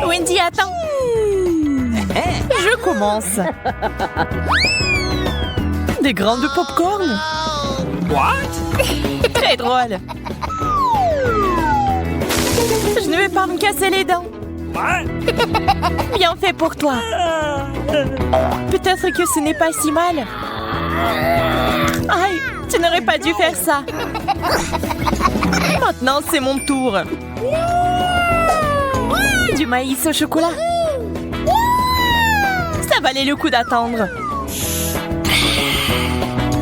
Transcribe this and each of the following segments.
Wendy, attends. Je commence. Des grains de popcorn. What? Très drôle. Je ne vais pas me casser les dents. What? Bien fait pour toi. Peut-être que ce n'est pas si mal. Aïe, tu n'aurais pas dû faire ça. Maintenant, c'est mon tour. Du maïs au chocolat. Ça valait le coup d'attendre.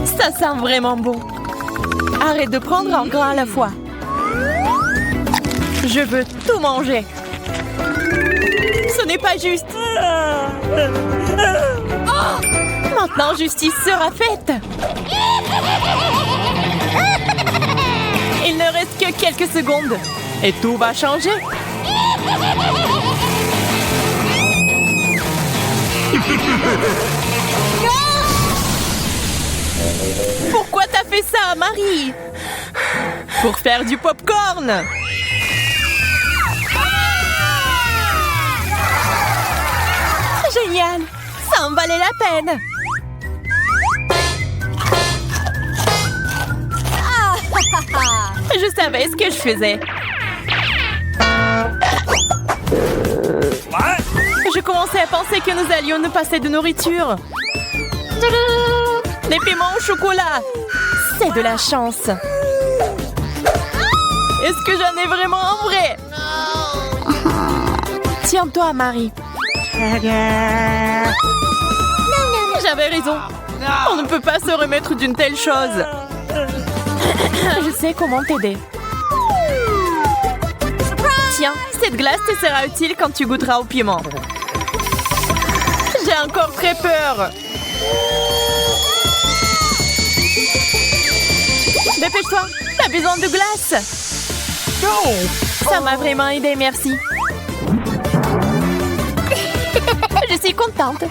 Ça sent vraiment bon. Arrête de prendre un grain à la fois. Je veux tout manger. Ce n'est pas juste. Maintenant, justice sera faite. Il ne reste que quelques secondes. Et tout va changer. Pourquoi t'as fait ça, Marie? Pour faire du popcorn. Génial. Ça en valait la peine. Je savais ce que je faisais. What? Je commençais à penser que nous allions nous passer de nourriture. Des piments au chocolat. C'est de la chance. Est-ce que j'en ai vraiment un vrai? Tiens-toi, Marie. J'avais raison. On ne peut pas se remettre d'une telle chose. Je sais comment t'aider. Tiens, cette glace te sera utile quand tu goûteras au piment. J'ai encore très peur. Dépêche-toi, t'as besoin de glace. Ça m'a vraiment aidé, merci. Je suis contente.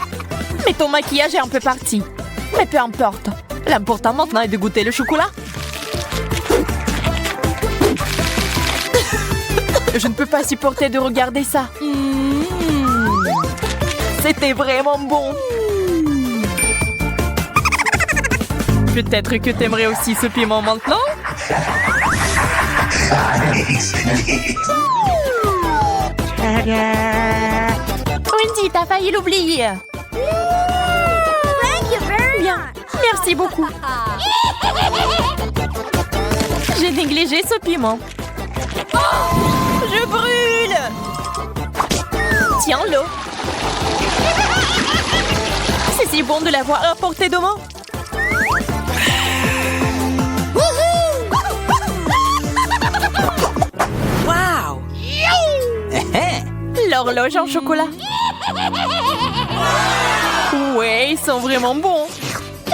Mais ton maquillage est un peu parti. Mais peu importe. L'important maintenant est de goûter le chocolat. Je ne peux pas supporter de regarder ça. C'était vraiment bon. Peut-être que t'aimerais aussi ce piment maintenant? Wendy, t'as failli l'oublier. Bien, merci beaucoup. J'ai négligé ce piment. Je brûle! Tiens l'eau. C'est si bon de l'avoir à portée de main. Wow! L'horloge en chocolat. Ouais, ils sont vraiment bons.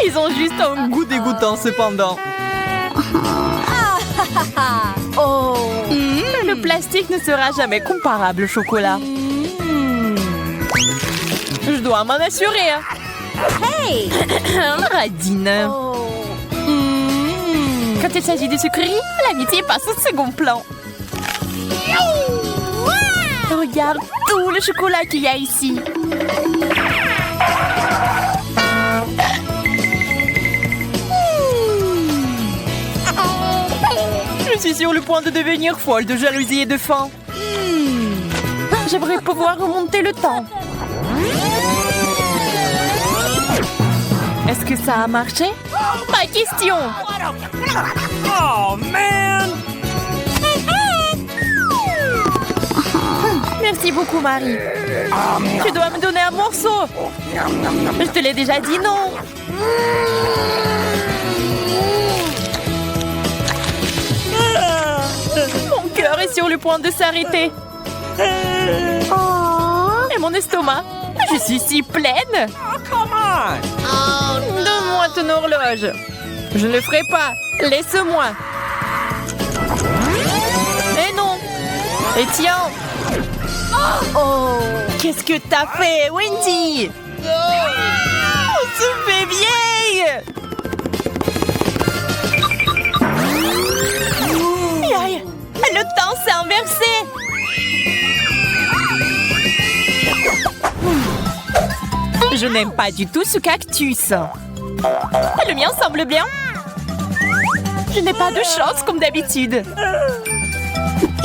Ils ont juste un goût dégoûtant cependant. Le plastique ne sera jamais comparable au chocolat. Je dois m'en assurer. Hey! Radine. Quand il s'agit de sucreries, l'amitié passe au second plan. Regarde tout le chocolat qu'il y a ici. Je suis sur le point de devenir folle de jalousie et de faim. J'aimerais pouvoir remonter le temps. Est-ce que ça a marché? Pas question. Oh, man! Merci beaucoup, Marie. Tu dois me donner un morceau. Je te l'ai déjà dit, non? Mon cœur est sur le point de s'arrêter. Et mon estomac. Je suis si pleine. Oh, come on! Donne-moi ton horloge. Je ne le ferai pas. Laisse-moi. Et non. Et tiens. Oh, qu'est-ce que t'as fait, Wendy? On se fait vieille. Aïe, le temps s'est inversé. Je n'aime pas du tout ce cactus. Le mien semble bien. Je n'ai pas de chance comme d'habitude.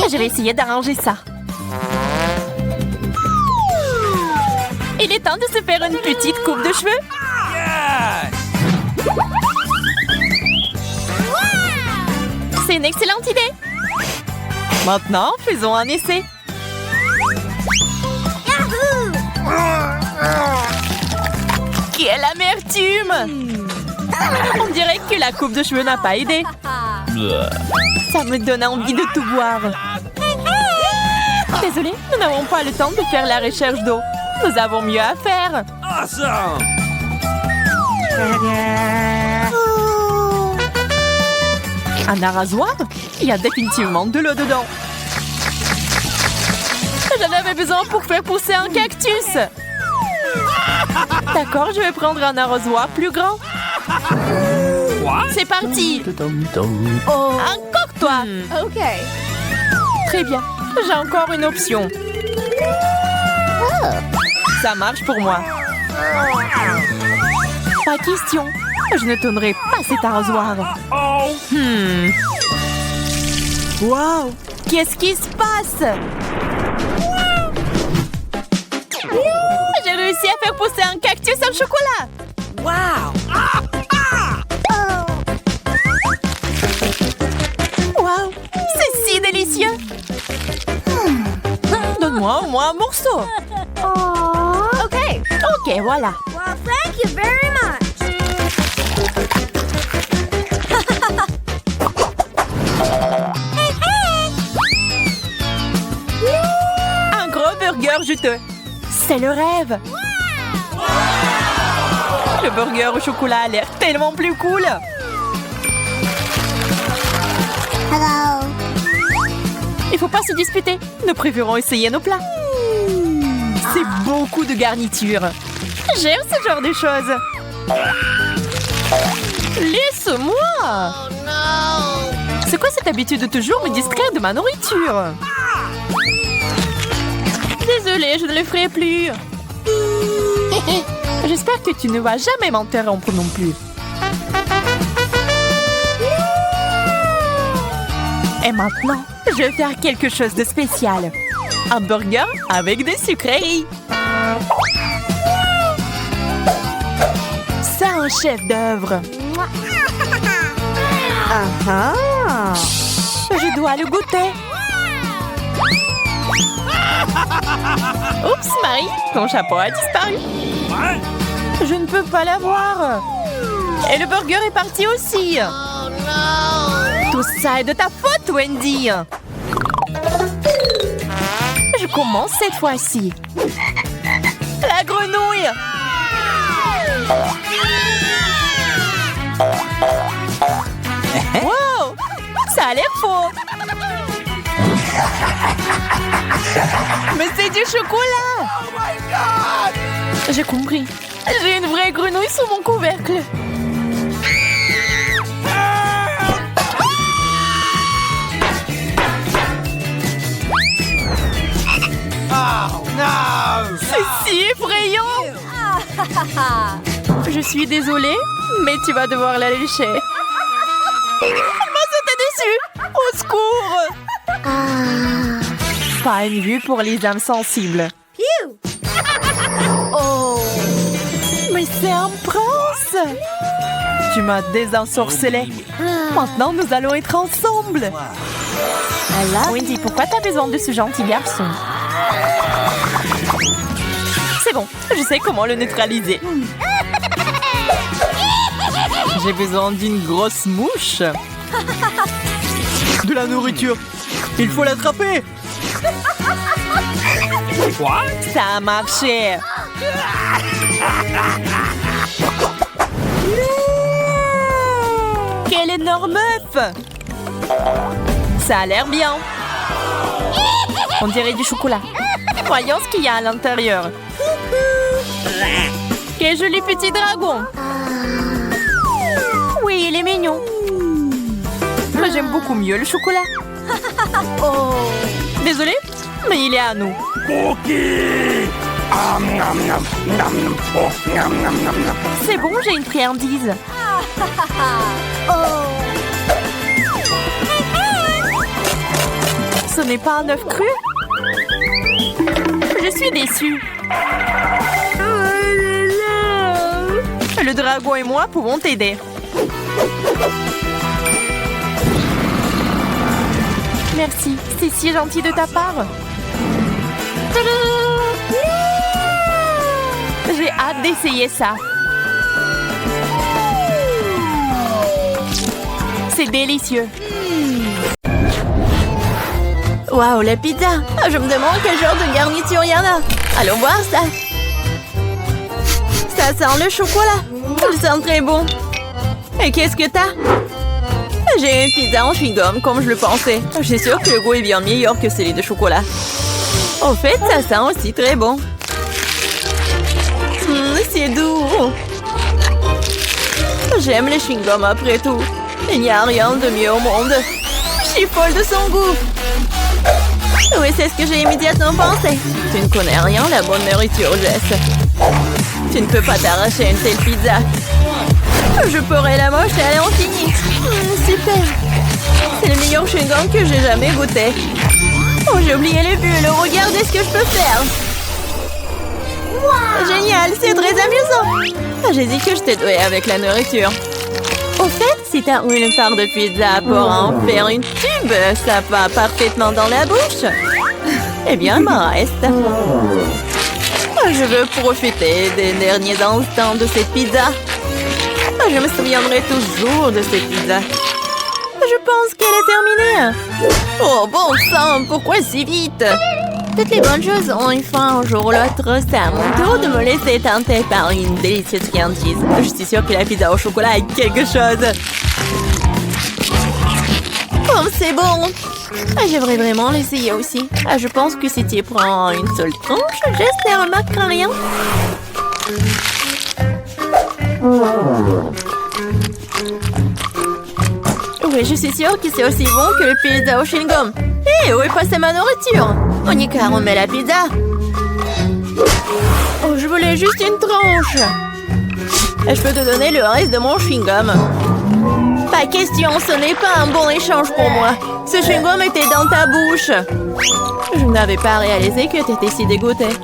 Je vais essayer d'arranger ça. Il est temps de se faire une petite coupe de cheveux. Yes! C'est une excellente idée. Maintenant, faisons un essai. Quelle amertume! On dirait que la coupe de cheveux n'a pas aidé. Ça me donne envie de tout boire. Désolée, nous n'avons pas le temps de faire la recherche d'eau. Nous avons mieux à faire. Awesome! Un arrosoir? Il y a définitivement de l'eau dedans. J'en avais besoin pour faire pousser un cactus. D'accord, je vais prendre un arrosoir plus grand. What? C'est parti. Encore toi. OK. Très bien. J'ai encore une option. Ça marche pour moi. Pas question. Je ne tournerai pas cet arrosoir. Oh! Wow! Qu'est-ce qui se passe? J'ai réussi à faire pousser un cactus au chocolat. Wow! Wow! C'est si délicieux. Donne-moi au moins un morceau. OK. Ok, voilà. Well, thank you very much. Un gros burger juteux. C'est le rêve. Le burger au chocolat a l'air tellement plus cool. Hello. Il faut pas se disputer. Nous préférons essayer nos plats. C'est beaucoup de garniture. J'aime ce genre de choses. Laisse-moi. C'est quoi cette habitude de toujours me distraire de ma nourriture? Désolée, je ne le ferai plus. J'espère que tu ne vas jamais m'interrompre non plus. Et maintenant, je vais faire quelque chose de spécial. Un burger avec des sucreries. C'est un chef-d'œuvre. Je dois le goûter. Oups, Marie, ton chapeau a disparu. What? Je ne peux pas l'avoir. Et le burger est parti aussi. Tout ça est de ta faute, Wendy. Je commence cette fois-ci. La grenouille. Wow, ça a l'air faux. Mais c'est du chocolat. Oh my God! J'ai compris. J'ai une vraie grenouille sous mon couvercle. Oh no! C'est si effrayant. Je suis désolée, mais tu vas devoir la lécher. M'a sauté dessus. Au secours. Pas une vue pour les âmes sensibles. Phew. Oh. Mais c'est un prince. Tu m'as désensorcelé. Maintenant, nous allons être ensemble. Wendy, pourquoi t'as besoin de ce gentil garçon? C'est bon, je sais comment le neutraliser. J'ai besoin d'une grosse mouche. De la nourriture! Il faut l'attraper! Quoi? Ça a marché. Quel énorme œuf! Ça a l'air bien. On dirait du chocolat. Voyons ce qu'il y a à l'intérieur. Quel joli petit dragon. Oui, il est mignon. Mais j'aime beaucoup mieux le chocolat. Oh. Désolée, mais il est à nous. Cookie! C'est bon, j'ai une friandise. Ce n'est pas un œuf cru? Je suis déçue. Le dragon et moi pouvons t'aider. Merci, c'est si gentil de ta part. J'ai hâte d'essayer ça. C'est délicieux. Waouh, la pizza! Je me demande quel genre de garniture il y en a. Allons voir ça. Ça sent le chocolat. Ça sent très bon. Et qu'est-ce que t'as? J'ai une pizza en chewing-gum, comme je le pensais. Je suis sûre que le goût est bien meilleur que celui de chocolat. En fait, ça sent aussi très bon. C'est doux. J'aime les chewing-gums après tout. Il n'y a rien de mieux au monde. Je suis folle de son goût. Oui, c'est ce que j'ai immédiatement pensé. Tu ne connais rien, la bonne nourriture, Jess. Tu ne peux pas t'arracher une telle pizza. Je pourrais la manger à l'infini. Super. C'est le meilleur chewing-gum que j'ai jamais goûté. Oh, j'ai oublié les bulles. Regardez ce que je peux faire. Wow. Génial, c'est très amusant. J'ai dit que je t'ai doué avec la nourriture. Au fait, si t'as une part de pizza pour en faire une tube, ça va parfaitement dans la bouche. Eh bien, il m'en reste. Je veux profiter des derniers instants de cette pizza. Je me souviendrai toujours de cette pizza. Je pense qu'elle est terminée. Oh, bon sang, pourquoi si vite? Toutes les bonnes choses ont une fin un jour ou l'autre. C'est à mon tour de me laisser tenter par une délicieuse friandise. Je suis sûre que la pizza au chocolat est quelque chose. Oh, c'est bon. J'aimerais vraiment l'essayer aussi. Je pense que si tu prends une seule tranche, Jess ne remarquera rien. Oui, je suis sûre que c'est aussi bon que le pizza au chewing-gum. Hé, où est passée ma nourriture? On y car on met la pizza. Oh, je voulais juste une tranche. Je peux te donner le reste de mon chewing-gum. Pas question, ce n'est pas un bon échange pour moi. Ce chewing-gum était dans ta bouche. Je n'avais pas réalisé que tu étais si dégoûtée.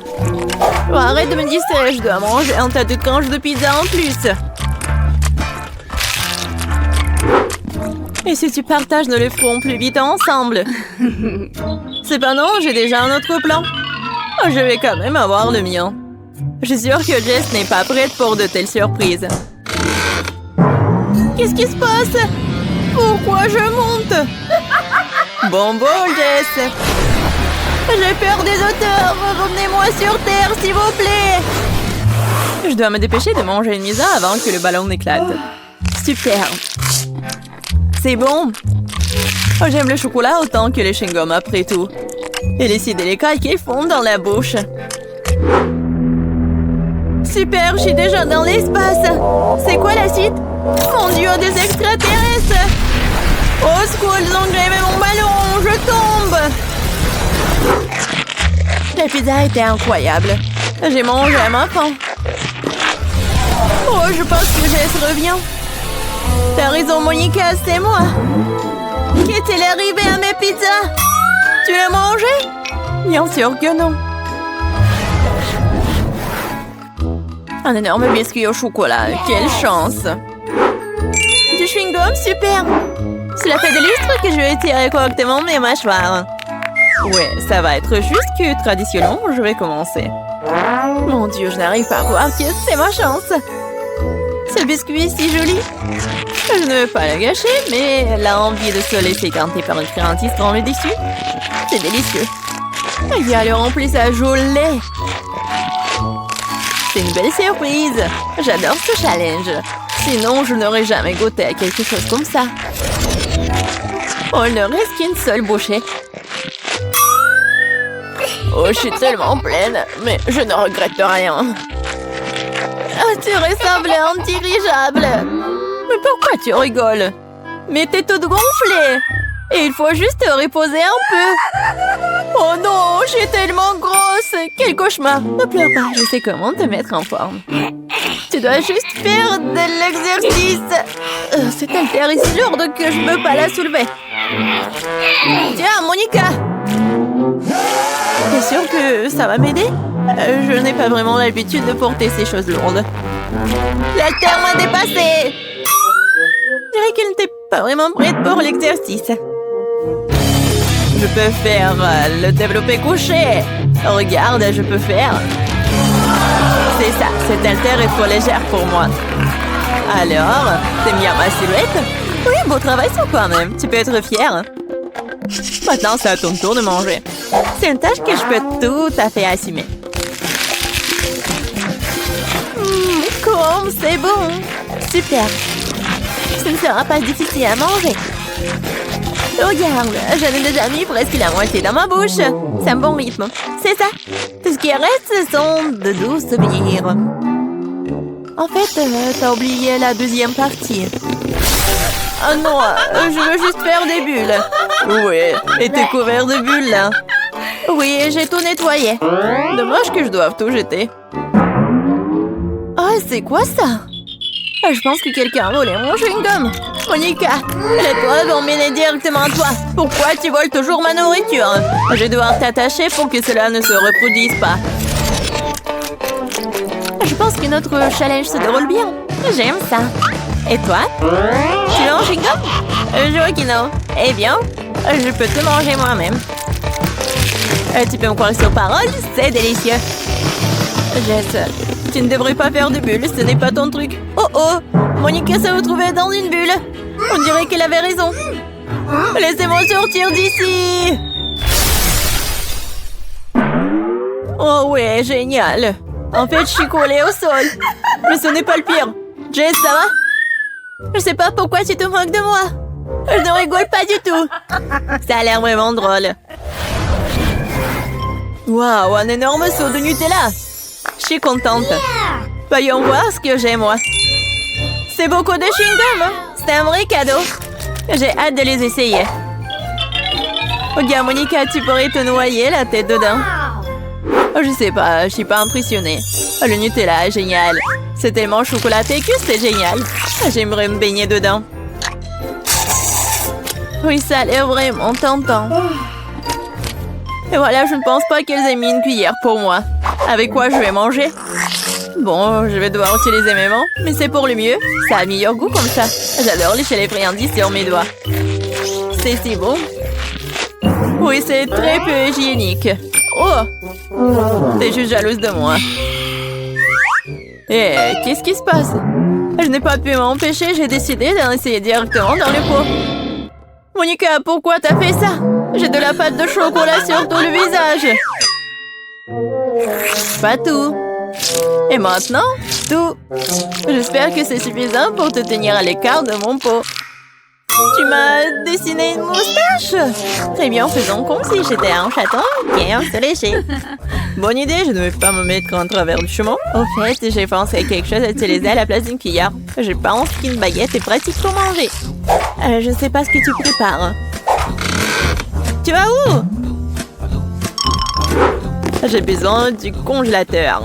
Oh, arrête de me distraire, je dois manger un tas de tranches de pizza en plus. Et si tu partages, nous le ferons plus vite ensemble. Cependant, j'ai déjà un autre plan. Oh, je vais quand même avoir le mien. Je suis sûre que Jess n'est pas prête pour de telles surprises. Qu'est-ce qui se passe? Pourquoi je monte? Bon bol, Jess. J'ai peur des auteurs. Revenez-moi sur Terre, s'il vous plaît. Je dois me dépêcher de manger une pizza avant que le ballon n'éclate. Super. C'est bon. Oh, j'aime le chocolat autant que les chewing-gums après tout. Et les si délicats qui fondent dans la bouche. Super, je suis déjà dans l'espace. C'est quoi la suite? Mon Dieu, des extraterrestres! Au secours, ils ont grévé mon ballon! Je tombe! La pizza était incroyable. J'ai mangé à ma faim. Oh, je pense que Jess revient. T'as raison, Monica, c'est moi. Qu'est-il arrivé à mes pizzas? Tu l'as mangé? Bien sûr que non. Un énorme biscuit au chocolat. Quelle chance! Du chewing-gum, super! Cela fait des lustres que je vais tirer correctement mes mâchoires. Ouais, ça va être juste que traditionnellement, je vais commencer. Mon Dieu, je n'arrive pas à croire que c'est ma chance. Ce biscuit est si joli. Je ne veux pas le gâcher, mais l'envie de se laisser canter par une friandise rend le déçu. C'est délicieux. Il y a le remplissage au lait. C'est une belle surprise. J'adore ce challenge. Sinon, je n'aurais jamais goûté à quelque chose comme ça. Oh, il ne reste qu'une seule bouchée. Oh, je suis tellement pleine, mais je ne regrette rien. Ah, tu ressembles à un dirigeable. Mais pourquoi tu rigoles? Mais t'es toute gonflée. Et il faut juste te reposer un peu. Oh non, je suis tellement grosse. quel cauchemar! Ne pleure pas, je sais comment te mettre en forme. Tu dois juste faire de l'exercice. Cette haltère est si lourde que je ne peux pas la soulever. Tiens, Monica! T'es sûre que ça va m'aider? Je n'ai pas vraiment l'habitude de porter ces choses lourdes. L'haltère m'a dépassée! Je dirais qu'elle n'était pas vraiment prête pour l'exercice. Je peux faire le développé couché. Regarde, je peux faire. C'est ça, cette haltère est trop légère pour moi. Alors, t'aimes bien ma silhouette? Oui, beau travail sur toi-même. Tu peux être fière. Maintenant, c'est à ton tour de manger. C'est une tâche que je peux tout à fait assumer. Comme c'est bon. Super. Ce ne sera pas difficile à manger. Regarde, j'en ai déjà mis presque la moitié dans ma bouche. C'est un bon rythme. C'est ça. Tout ce qui reste, ce sont de doux souvenirs. En fait, t'as oublié la deuxième partie. Oh non, je veux juste faire des bulles. Oui, et t'es couvert de bulles, là. Oui, j'ai tout nettoyé. Dommage que je doive tout jeter. Ah, c'est quoi ça? Je pense que quelqu'un a volé mon chewing-gum. Monica, les toits vont mener directement à toi. Pourquoi tu voles toujours ma nourriture? Je vais devoir t'attacher pour que cela ne se reproduise pas. Je pense que notre challenge se déroule bien. J'aime ça. Et toi? Tu veux un chewing-gum? Je vois que non. Eh bien, je peux te manger moi-même. Tu peux me croire sur parole, c'est délicieux. Jess, tu ne devrais pas faire de bulles, ce n'est pas ton truc. Oh oh, Monica s'est retrouvée dans une bulle. On dirait qu'elle avait raison. Laissez-moi sortir d'ici. Oh ouais, génial. En fait, je suis collée au sol. Mais ce n'est pas le pire. Jess, ça va? Je sais pas pourquoi tu te moques de moi. Je ne rigole pas du tout. Ça a l'air vraiment drôle. Waouh, un énorme seau de Nutella. Je suis contente. Voyons voir ce que j'ai, moi. C'est beaucoup de chewing-gum. C'est un vrai cadeau. J'ai hâte de les essayer. Regarde, Monica, tu pourrais te noyer la tête dedans. Je sais pas, je suis pas impressionnée. Le Nutella est génial. C'est tellement chocolaté que c'est génial. J'aimerais me baigner dedans. Oui, ça a l'air vraiment tentant. Et voilà, je ne pense pas qu'elles aient mis une cuillère pour moi. Avec quoi je vais manger? Bon, je vais devoir utiliser mes mains, mais c'est pour le mieux. Ça a meilleur goût comme ça. J'adore lécher les friandises sur mes doigts. C'est si bon. Oui, c'est très peu hygiénique. Oh! T'es juste jalouse de moi. Eh, qu'est-ce qui se passe? Je n'ai pas pu m'empêcher, j'ai décidé d'en essayer directement dans le pot. Monica, pourquoi t'as fait ça? J'ai de la pâte de chocolat sur tout le visage. Pas tout. Et maintenant, tout. J'espère que c'est suffisant pour te tenir à l'écart de mon pot. Tu m'as dessiné une moustache. Très bien, faisons comme si j'étais un chaton bien se lécher. Bonne idée, je ne vais pas me mettre en travers du chemin. Au fait, j'ai pensé à quelque chose à utiliser à la place d'une cuillère. Je pense qu'une baguette est pratique pour manger. Je ne sais pas ce que tu prépares. Tu vas où? J'ai besoin du congélateur.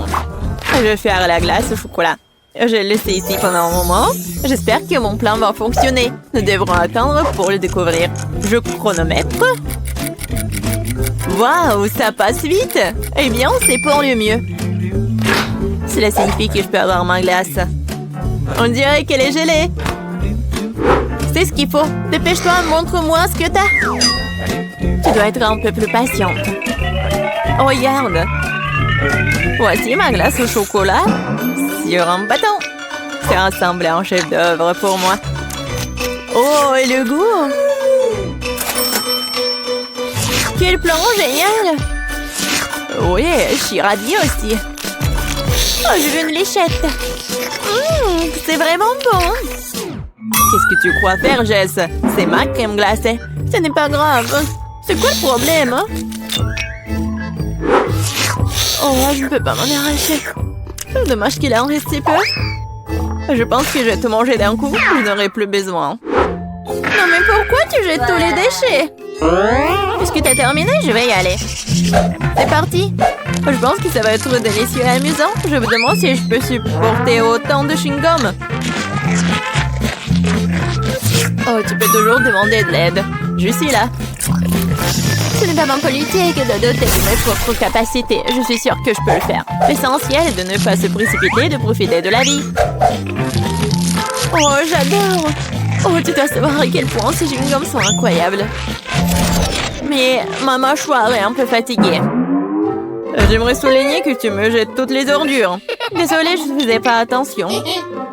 Je vais faire la glace au chocolat. Je l'ai laissé ici pendant un moment. J'espère que mon plan va fonctionner. Nous devrons attendre pour le découvrir. Je chronomètre. Waouh, ça passe vite. Eh bien, c'est pour le mieux. Cela signifie que je peux avoir ma glace. On dirait qu'elle est gelée. C'est ce qu'il faut. Dépêche-toi, montre-moi ce que t'as. Tu dois être un peu plus patiente. Oh, regarde. Voici ma glace au chocolat sur un bâton. C'est ressemblé à un chef-d'œuvre pour moi. Oh, et le goût! Quel plan génial! Oui, je suis ravie aussi. Oh, je veux une léchette. C'est vraiment bon. Qu'est-ce que tu crois faire, Jess? C'est ma crème glacée. Ce n'est pas grave. C'est quoi le problème, hein? Oh, je ne peux pas m'en arracher. Dommage qu'il en reste si peu. Je pense que je vais te manger d'un coup. Je n'aurai plus besoin. Non, mais pourquoi tu jettes tous les déchets? Puisque t'as terminé, je vais y aller. C'est parti. Je pense que ça va être délicieux et amusant. Je me demande si je peux supporter autant de chewing-gum. Oh, tu peux toujours demander de l'aide. Je suis là. Ce n'est pas mon politique de doter de mes propres capacités. Je suis sûre que je peux le faire. L'essentiel est de ne pas se précipiter et de profiter de la vie. Oh, j'adore! Oh, tu dois savoir à quel point ces chewing-gums sont incroyables. Mais ma mâchoire est un peu fatiguée. J'aimerais souligner que tu me jettes toutes les ordures. Désolée, je ne faisais pas attention.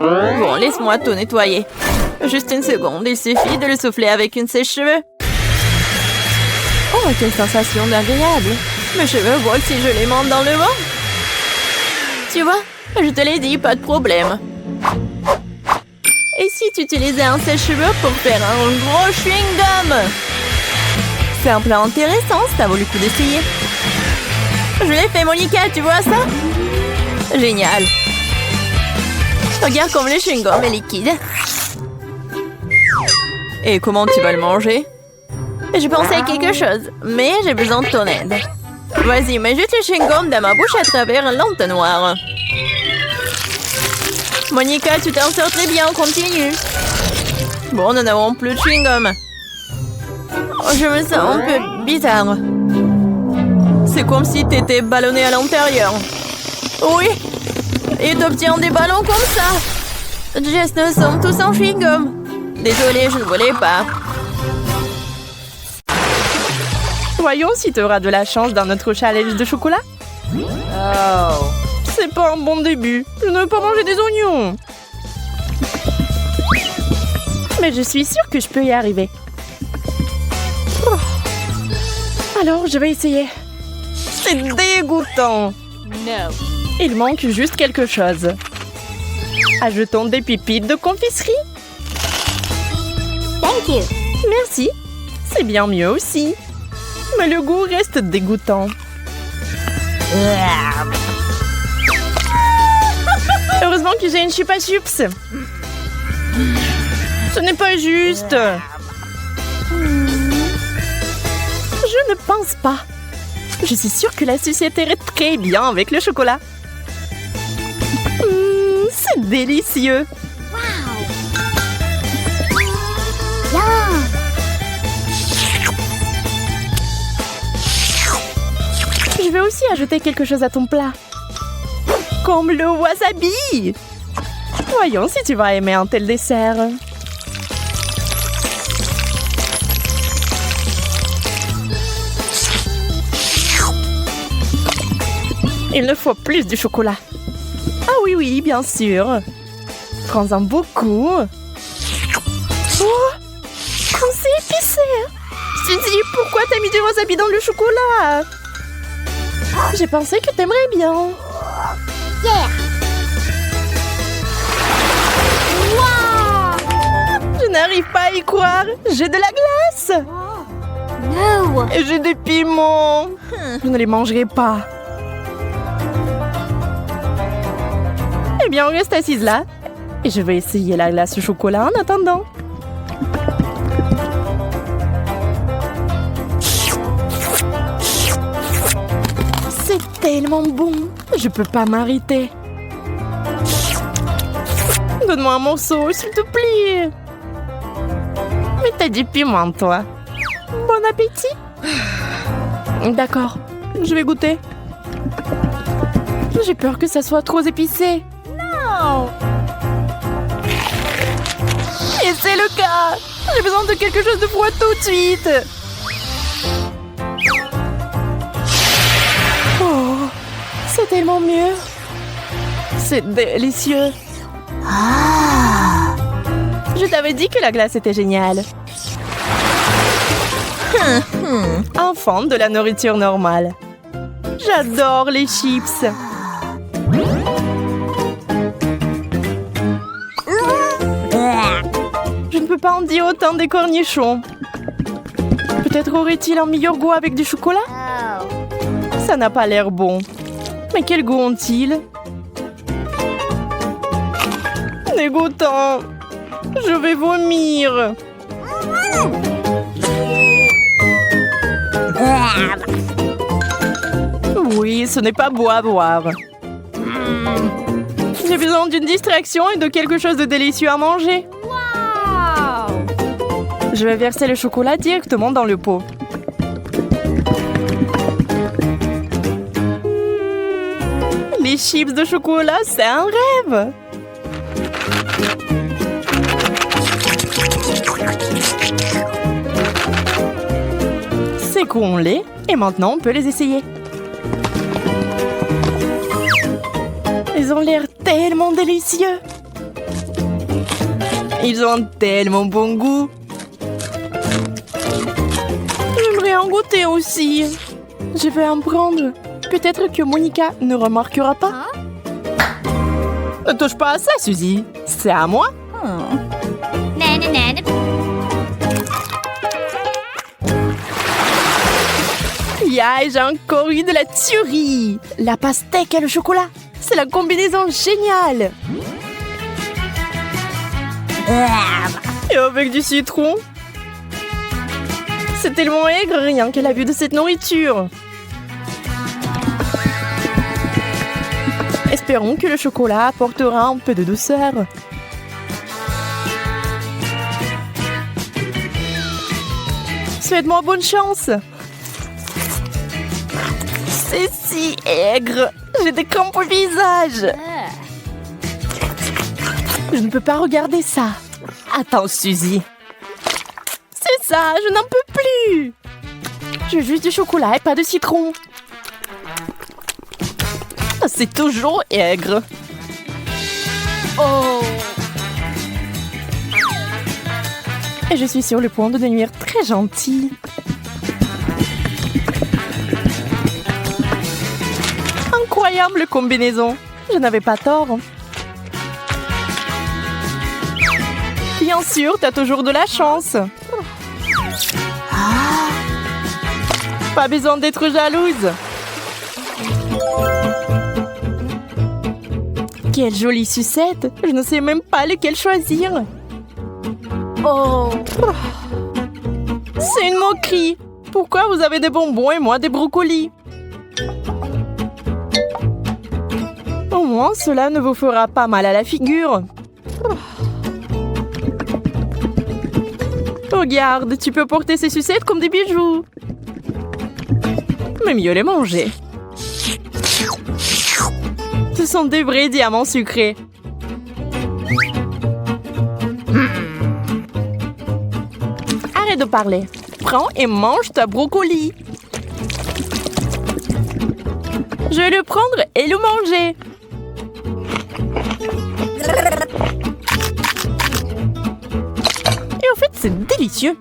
Bon, laisse-moi tout nettoyer. Juste une seconde, il suffit de le souffler avec une sèche-cheveux. Oh, quelle sensation agréable. Mes cheveux volent si je les monte dans le vent. Tu vois, je te l'ai dit, pas de problème. Et si tu utilisais un sèche-cheveux pour faire un gros chewing-gum? C'est un plan intéressant, ça vaut le coup d'essayer. Je l'ai fait, Monica, tu vois ça? Génial. Regarde comme le chewing-gum est liquide. Et comment tu vas le manger? Je pensais à quelque chose, mais j'ai besoin de ton aide. Vas-y, mets juste le chewing-gum dans ma bouche à travers l'entonnoir. Monica, tu t'en sors très bien, continue. Bon, nous n'avons plus de chewing-gum. Oh, je me sens un peu bizarre. C'est comme si t'étais ballonné à l'intérieur. Oui, et t'obtiens des ballons comme ça. Jess, nous sommes tous en chewing-gum. Désolée, je ne voulais pas. Voyons si tu auras de la chance dans notre challenge de chocolat. Oh. C'est pas un bon début. Je ne veux pas manger des oignons. Mais je suis sûre que je peux y arriver. Oh. Alors, je vais essayer. C'est dégoûtant. No. Il manque juste quelque chose. Ajoutons des pépites de confiserie. Thank you. Merci. C'est bien mieux aussi. Mais le goût reste dégoûtant. Heureusement que j'ai une chupa chups. Ce n'est pas juste. Je ne pense pas. Je suis sûre que la société irait très bien avec le chocolat. C'est délicieux. Yum. Je vais aussi ajouter quelque chose à ton plat. Comme le wasabi. Voyons si tu vas aimer un tel dessert. Il ne faut plus de chocolat. Ah oui, oui, bien sûr. Prends-en beaucoup. Oh, c'est épicé. Suzy, pourquoi t'as mis du wasabi dans le chocolat? J'ai pensé que t'aimerais bien. Yeah. Wow. Je n'arrive pas à y croire. J'ai de la glace. No. Et j'ai des piments. Je ne les mangerai pas. Eh bien, on reste assise là. Et je vais essayer la glace au chocolat en attendant. C'est tellement bon. Je peux pas m'arrêter. Donne-moi un morceau, s'il te plaît. Mais t'as du piment, toi. Bon appétit. D'accord, je vais goûter. J'ai peur que ça soit trop épicé. No. Et c'est le cas. J'ai besoin de quelque chose de froid tout de suite. Oh, c'est tellement mieux. C'est délicieux. Je t'avais dit que la glace était géniale. Enfant de la nourriture normale. J'adore les chips. Je ne peux pas en dire autant des cornichons. Peut-être aurait-il un meilleur goût avec du chocolat? Oh. Ça n'a pas l'air bon. Mais quel goût ont-ils? Dégoûtant. Je vais vomir. Oui, ce n'est pas beau à voir. J'ai besoin d'une distraction et de quelque chose de délicieux à manger. Wow! Je vais verser le chocolat directement dans le pot. Les chips de chocolat, c'est un rêve! Secouons-les et maintenant on peut les essayer. Ils ont l'air tellement délicieux! Ils ont tellement bon goût! J'aimerais en goûter aussi. Je vais en prendre. Peut-être que Monica ne remarquera pas. Ne touche pas à ça, Suzy. C'est à moi. Nanana. Yeah, j'ai encore eu de la tuerie. La pastèque et le chocolat. C'est la combinaison géniale. Et avec du citron. C'est tellement aigre rien qu'à la vue de cette nourriture. Espérons que le chocolat apportera un peu de douceur. Souhaite-moi bonne chance. C'est si aigre. J'ai des crampes au visage. Je ne peux pas regarder ça. Attends, Suzy. C'est ça, je n'en peux plus. Je veux juste du chocolat et pas de citron. C'est toujours aigre. Oh! Et je suis sur le point de devenir très gentille. Incroyable combinaison. Je n'avais pas tort. Bien sûr, t'as toujours de la chance. Pas besoin d'être jalouse. Quelle jolie sucette. Je ne sais même pas lequel choisir. Oh! C'est une moquerie. Pourquoi vous avez des bonbons et moi des brocolis? Au moins, cela ne vous fera pas mal à la figure. Regarde, tu peux porter ces sucettes comme des bijoux. Mais mieux les manger. Ce sont des vrais diamants sucrés. Arrête de parler. Prends et mange ta brocoli. Je vais le prendre et le manger. Et en fait, c'est délicieux.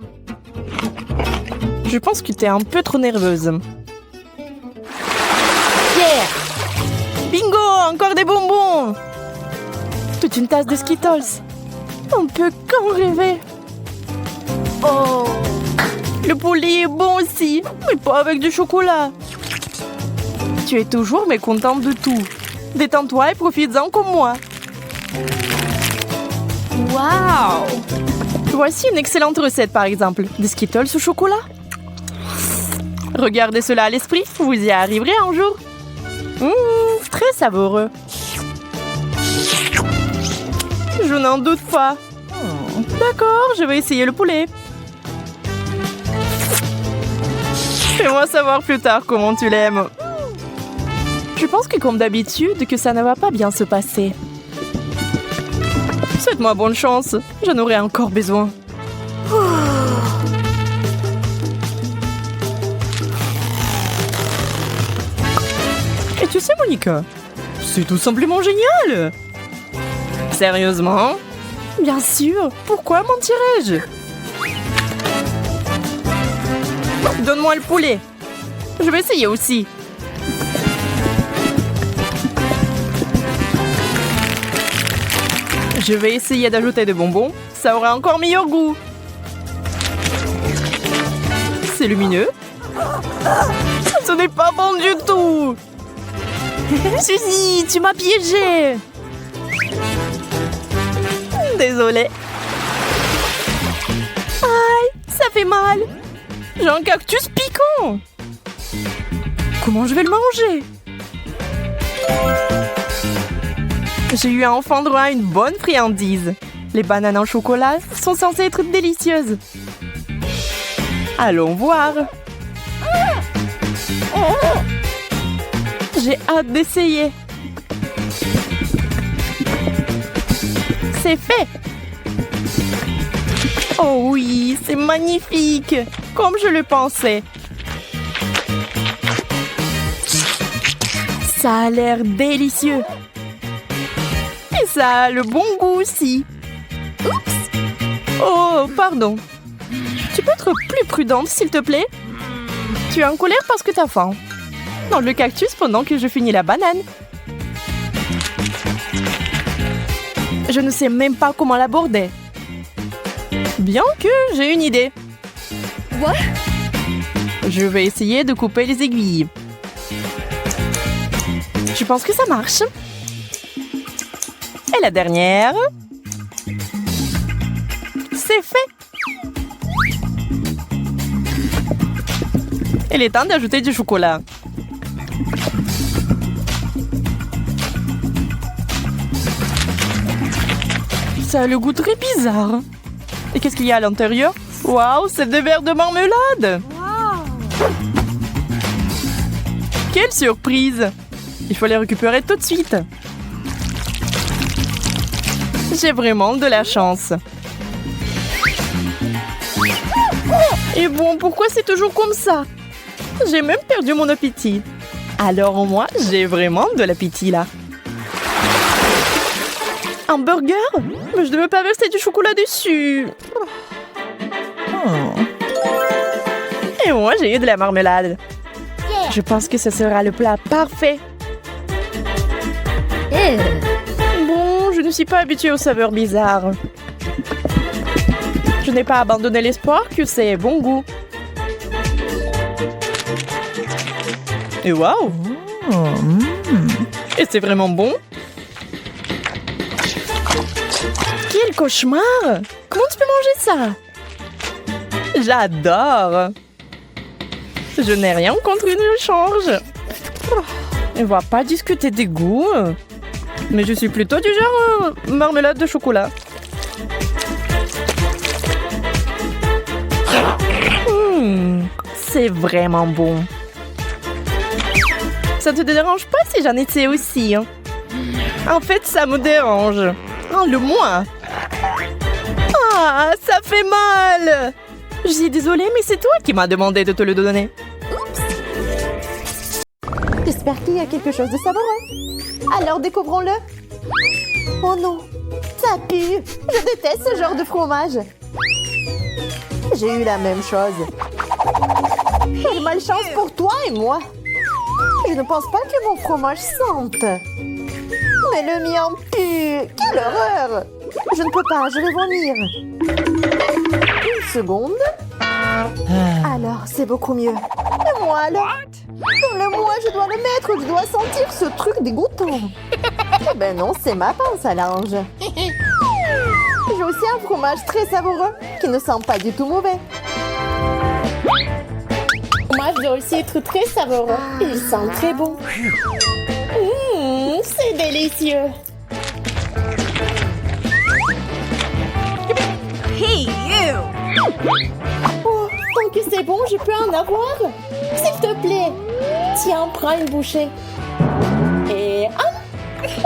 Je pense que tu es un peu trop nerveuse. Yeah! Bingo! Encore des bonbons! Toute une tasse de Skittles. On peut qu'en rêver. Oh! Le poulet est bon aussi, mais pas avec du chocolat. Tu es toujours mécontente de tout. Détends-toi et profites-en comme moi. Wow! Voici une excellente recette, par exemple. Des Skittles au chocolat. Regardez cela à l'esprit, vous y arriverez un jour. Très savoureux. Je n'en doute pas. D'accord, je vais essayer le poulet. Fais-moi savoir plus tard comment tu l'aimes. Je pense que comme d'habitude, que ça ne va pas bien se passer. Souhaite-moi bonne chance, j'en aurai encore besoin. Et tu sais, Monica, c'est tout simplement génial. Sérieusement? Bien sûr, pourquoi mentirais-je? Donne-moi le poulet. Je vais essayer aussi. Je vais essayer d'ajouter des bonbons. Ça aura encore meilleur goût. C'est lumineux. Ce n'est pas bon du tout. Suzy, tu m'as piégée. Désolée. Aïe, ça fait mal. J'ai un cactus piquant. Comment je vais le manger? J'ai eu enfin droit à une bonne friandise. Les bananes en chocolat sont censées être délicieuses. Allons voir. J'ai hâte d'essayer. C'est fait. Oh oui, c'est magnifique, comme je le pensais. Ça a l'air délicieux. Et ça a le bon goût aussi. Oups. Oh, pardon. Tu peux être plus prudente, s'il te plaît? Tu es en colère parce que t'as faim. Dans le cactus pendant que je finis la banane. Je ne sais même pas comment l'aborder. Bien que j'ai une idée. What? Je vais essayer de couper les aiguilles. Je pense que ça marche. Et la dernière. C'est fait. Il est temps d'ajouter du chocolat. Ça a le goût très bizarre. Et qu'est-ce qu'il y a à l'intérieur? Waouh, c'est des verres de marmelade! Wow. Quelle surprise! Il faut les récupérer tout de suite. J'ai vraiment de la chance. Et bon, pourquoi c'est toujours comme ça? J'ai même perdu mon appétit. Alors moi, j'ai vraiment de l'appétit là. Un burger? Mais je ne veux pas verser du chocolat dessus. Et moi, j'ai eu de la marmelade. Je pense que ce sera le plat parfait. Bon, je ne suis pas habituée aux saveurs bizarres. Je n'ai pas abandonné l'espoir que c'est bon goût. Et waouh! Et c'est vraiment bon? Quel cauchemar! Comment tu peux manger ça? J'adore! Je n'ai rien contre une échange. On va pas discuter des goûts. Mais je suis plutôt du genre marmelade de chocolat. C'est vraiment bon. Ça te dérange pas si j'en étais aussi? Hein? En fait, ça me dérange. Enlève-moi. Ah, ça fait mal. Je suis désolée, mais c'est toi qui m'as demandé de te le donner. Oups. J'espère qu'il y a quelque chose de savoureux. Alors découvrons-le. Oh non, ça pue. Je déteste ce genre de fromage. J'ai eu la même chose. Quelle malchance pour toi et moi. Je ne pense pas que mon fromage sente. Mais le mien pue. Quelle horreur. Je ne peux pas, je vais vomir. Une seconde. Alors, c'est beaucoup mieux. Et moi, alors? Donne-le-moi, je dois le mettre. Je dois sentir ce truc dégoûtant. Eh ben non, c'est ma pince à linge. J'ai aussi un fromage très savoureux qui ne sent pas du tout mauvais. Moi, je dois aussi être très savoureux. Il sent très bon. C'est délicieux. Hey, you! Oh, tant que c'est bon, je peux en avoir? S'il te plaît. Tiens, prends une bouchée. Et... ah!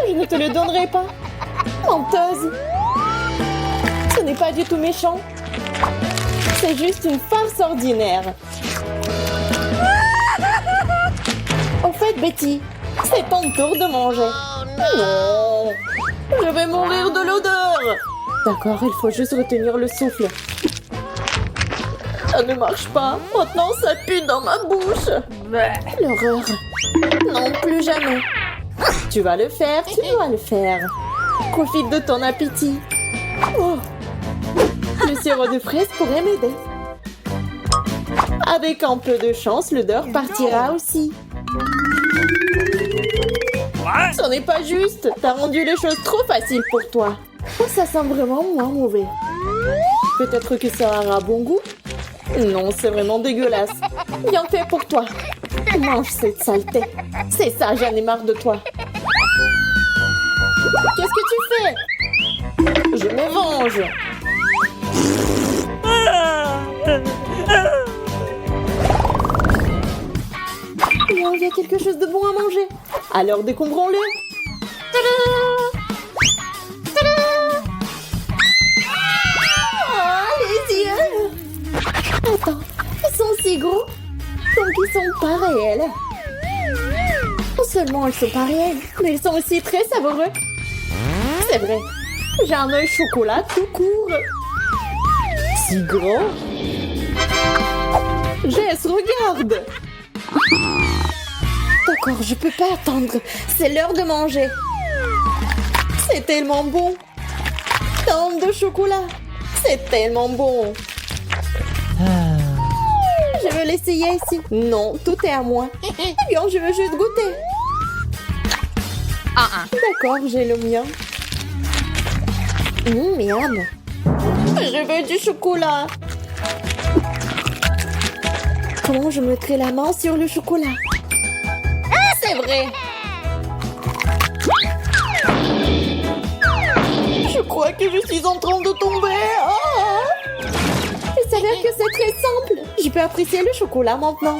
Je ne te le donnerai pas. Menteuse. Ce n'est pas du tout méchant. C'est juste une farce ordinaire. Au fait, Betty, c'est ton tour de manger. Non! Je vais mourir de l'odeur. D'accord, il faut juste retenir le souffle. Ça ne marche pas. Maintenant, ça pue dans ma bouche. L'horreur. Non, plus jamais. Tu vas le faire, tu dois le faire. Profite de ton appétit. Oh. Le sirop de fraise pourrait m'aider. Avec un peu de chance, l'odeur partira aussi. Ce n'est pas juste. T'as rendu les choses trop faciles pour toi. Oh, ça sent vraiment moins mauvais. Peut-être que ça aura bon goût? Non, c'est vraiment dégueulasse. Bien fait pour toi. Mange cette saleté. C'est ça, j'en ai marre de toi. Qu'est-ce que tu fais? Je me venge. Il y a quelque chose de bon à manger. Alors décombrons-le. Oh, les yeux! Attends, ils sont si gros, donc ils sont pas réels. Non seulement ils sont pas réels, mais ils sont aussi très savoureux. C'est vrai, j'ai un œil chocolat tout court. Si grand. Jess, regarde! D'accord, je peux pas attendre. C'est l'heure de manger. C'est tellement bon. Tombe de chocolat. C'est tellement bon. Je veux l'essayer ici. Non, tout est à moi. Eh bien, je veux juste goûter. D'accord, j'ai le mien. Miam. Je veux du chocolat. Comment je mettrai la main sur le chocolat? C'est vrai. Je crois que je suis en train de tomber. Oh! Il s'avère que c'est très simple. Je peux apprécier le chocolat maintenant.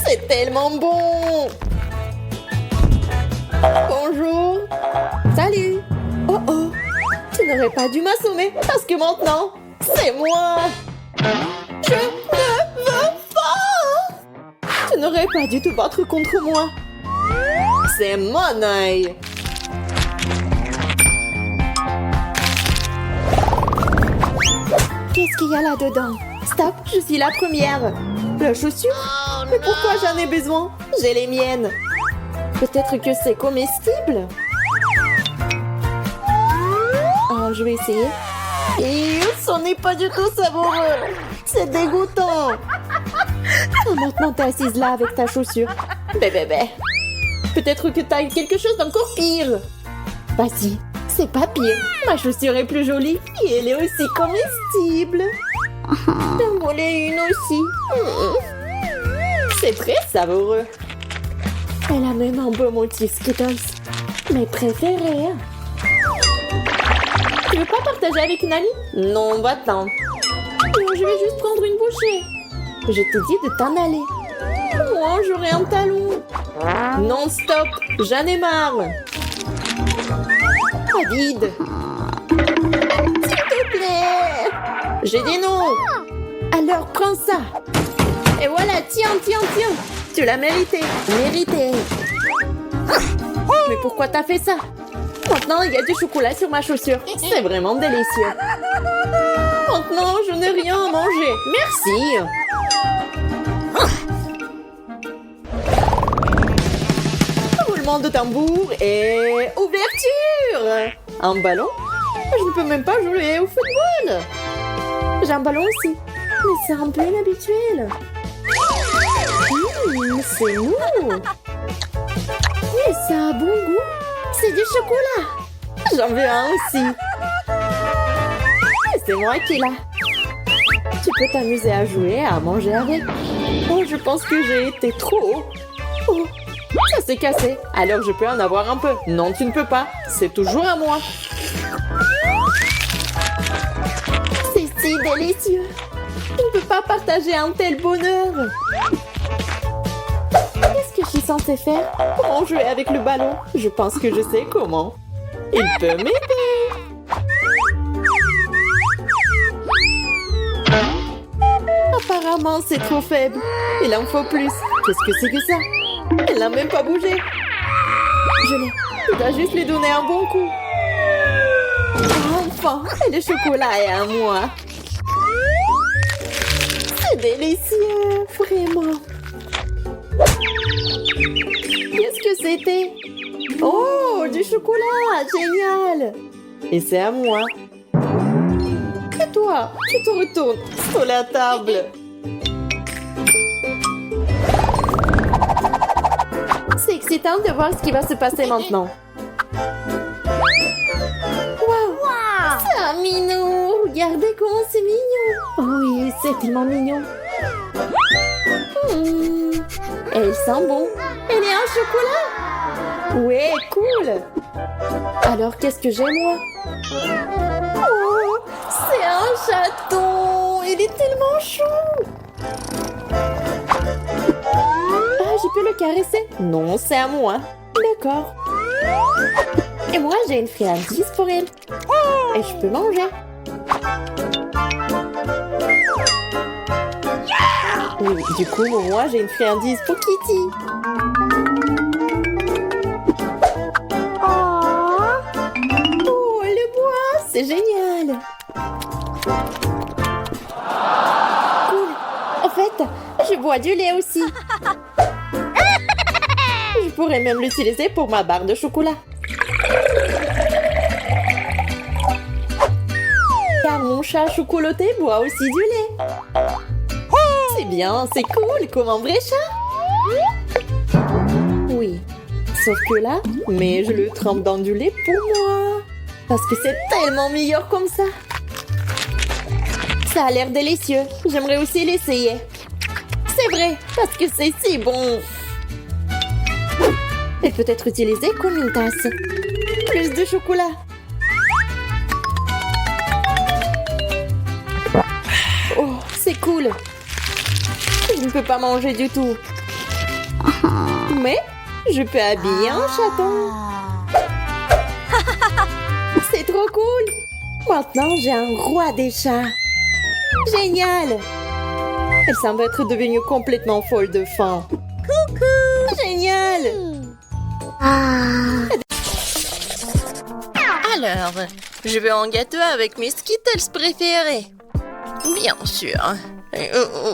C'est tellement bon. Bonjour. Salut. Oh oh. Tu n'aurais pas dû m'assommer parce que maintenant, c'est moi. Je ne veux pas. Tu n'aurais pas dû te battre contre moi. C'est mon œil. Qu'est-ce qu'il y a là-dedans? Stop, je suis la première. La chaussure? Mais pourquoi j'en ai besoin? J'ai les miennes. Peut-être que c'est comestible? Oh, je vais essayer. Et ce n'est pas du tout savoureux. C'est dégoûtant. Oh, maintenant, t'es assise là avec ta chaussure. Bébé. Peut-être que t'as quelque chose d'encore pire. Vas-y, c'est pas pire. Ma chaussure est plus jolie et elle est aussi comestible. J'en voulais une aussi. C'est très savoureux. Elle a même un beau motif Skittles. Mes préférés. Tu veux pas partager avec une amie? Non, va-t'en. Je vais juste prendre une bouchée. Je te dis de t'en aller. Moi, j'aurai un talon. Non, stop. J'en ai marre. David. S'il te plaît. J'ai dit non. Alors, prends ça. Et voilà, tiens. Tu l'as mérité. Mais pourquoi t'as fait ça? Maintenant, il y a du chocolat sur ma chaussure. C'est vraiment délicieux. Maintenant, je n'ai rien à manger. Merci. Roulement de tambour et ouverture. Un ballon? Je ne peux même pas jouer au football. J'ai un ballon aussi. Mais c'est un peu inhabituel. C'est nous. Et ça a bon goût. C'est du chocolat. J'en veux un aussi. Et c'est moi qui l'ai. Tu peux t'amuser à jouer, à manger avec. Oh, je pense que j'ai été trop haut. Oh, ça s'est cassé. Alors je peux en avoir un peu. Non, tu ne peux pas. C'est toujours à moi. C'est si délicieux. Je ne peux pas partager un tel bonheur. Qu'est-ce que je suis censée faire? Comment jouer avec le ballon? Je pense que je sais comment. Il peut m'aider. Apparemment, c'est trop faible. Il en faut plus. Qu'est-ce que c'est que ça? Elle n'a même pas bougé. Je l'ai. Je dois juste lui donner un bon coup. Enfin, le chocolat est à moi. C'est délicieux, vraiment. Qu'est-ce que c'était? Oh, du chocolat, génial. Et c'est à moi. Et toi, tu te retournes sur la table. C'est excitant de voir ce qui va se passer maintenant. Wow, c'est un minou. Regardez comment c'est mignon. Oh oui, c'est tellement mignon. Elle sent bon. Elle est en chocolat. Ouais, cool. Alors, qu'est-ce que j'ai, moi? Oh, c'est un chaton. Il est tellement chou. Ah, je peux le caresser? Non, c'est à moi. D'accord. Et moi, j'ai une friandise pour elle. Et je peux manger. Oui, du coup, moi, j'ai une friandise pour Kitty. Oh, le bois, c'est génial. Cool. En fait, je bois du lait aussi. Je pourrais même l'utiliser pour ma barre de chocolat. Car mon chat chocolaté boit aussi du lait. C'est bien, c'est cool, comme un vrai chat. Oui, sauf que là, mais je le trempe dans du lait pour moi. Parce que c'est tellement meilleur comme ça. Ça a l'air délicieux. J'aimerais aussi l'essayer. C'est vrai, parce que c'est si bon. Elle peut être utilisée comme une tasse. Plus de chocolat. Oh, c'est cool. Je ne peux pas manger du tout. Mais je peux habiller un chaton. C'est trop cool. Maintenant, j'ai un roi des chats. Génial. Elle semble être devenue complètement folle de faim. Coucou. Génial. Alors, je veux un gâteau avec mes Skittles préférés. Bien sûr.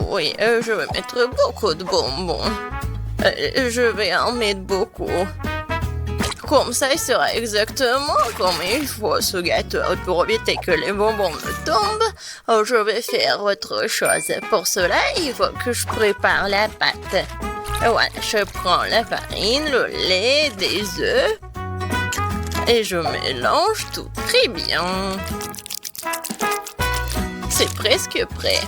Oui, je vais mettre beaucoup de bonbons. Je vais en mettre beaucoup. Comme ça, il sera exactement comme il faut ce gâteau. Pour éviter que les bonbons me tombent, je vais faire autre chose. Pour cela, il faut que je prépare la pâte. Voilà, je prends la farine, le lait, des œufs et je mélange tout très bien. C'est presque prêt.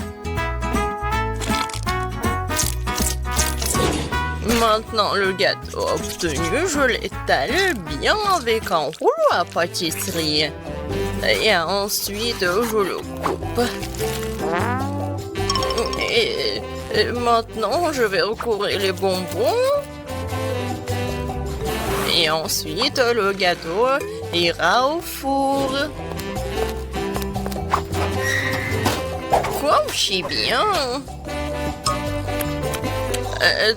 Maintenant, le gâteau obtenu, je l'étale bien avec un rouleau à pâtisserie. Et ensuite, je le coupe. Et maintenant, je vais recouvrir les bonbons. Et ensuite, le gâteau ira au four. Comme si bien.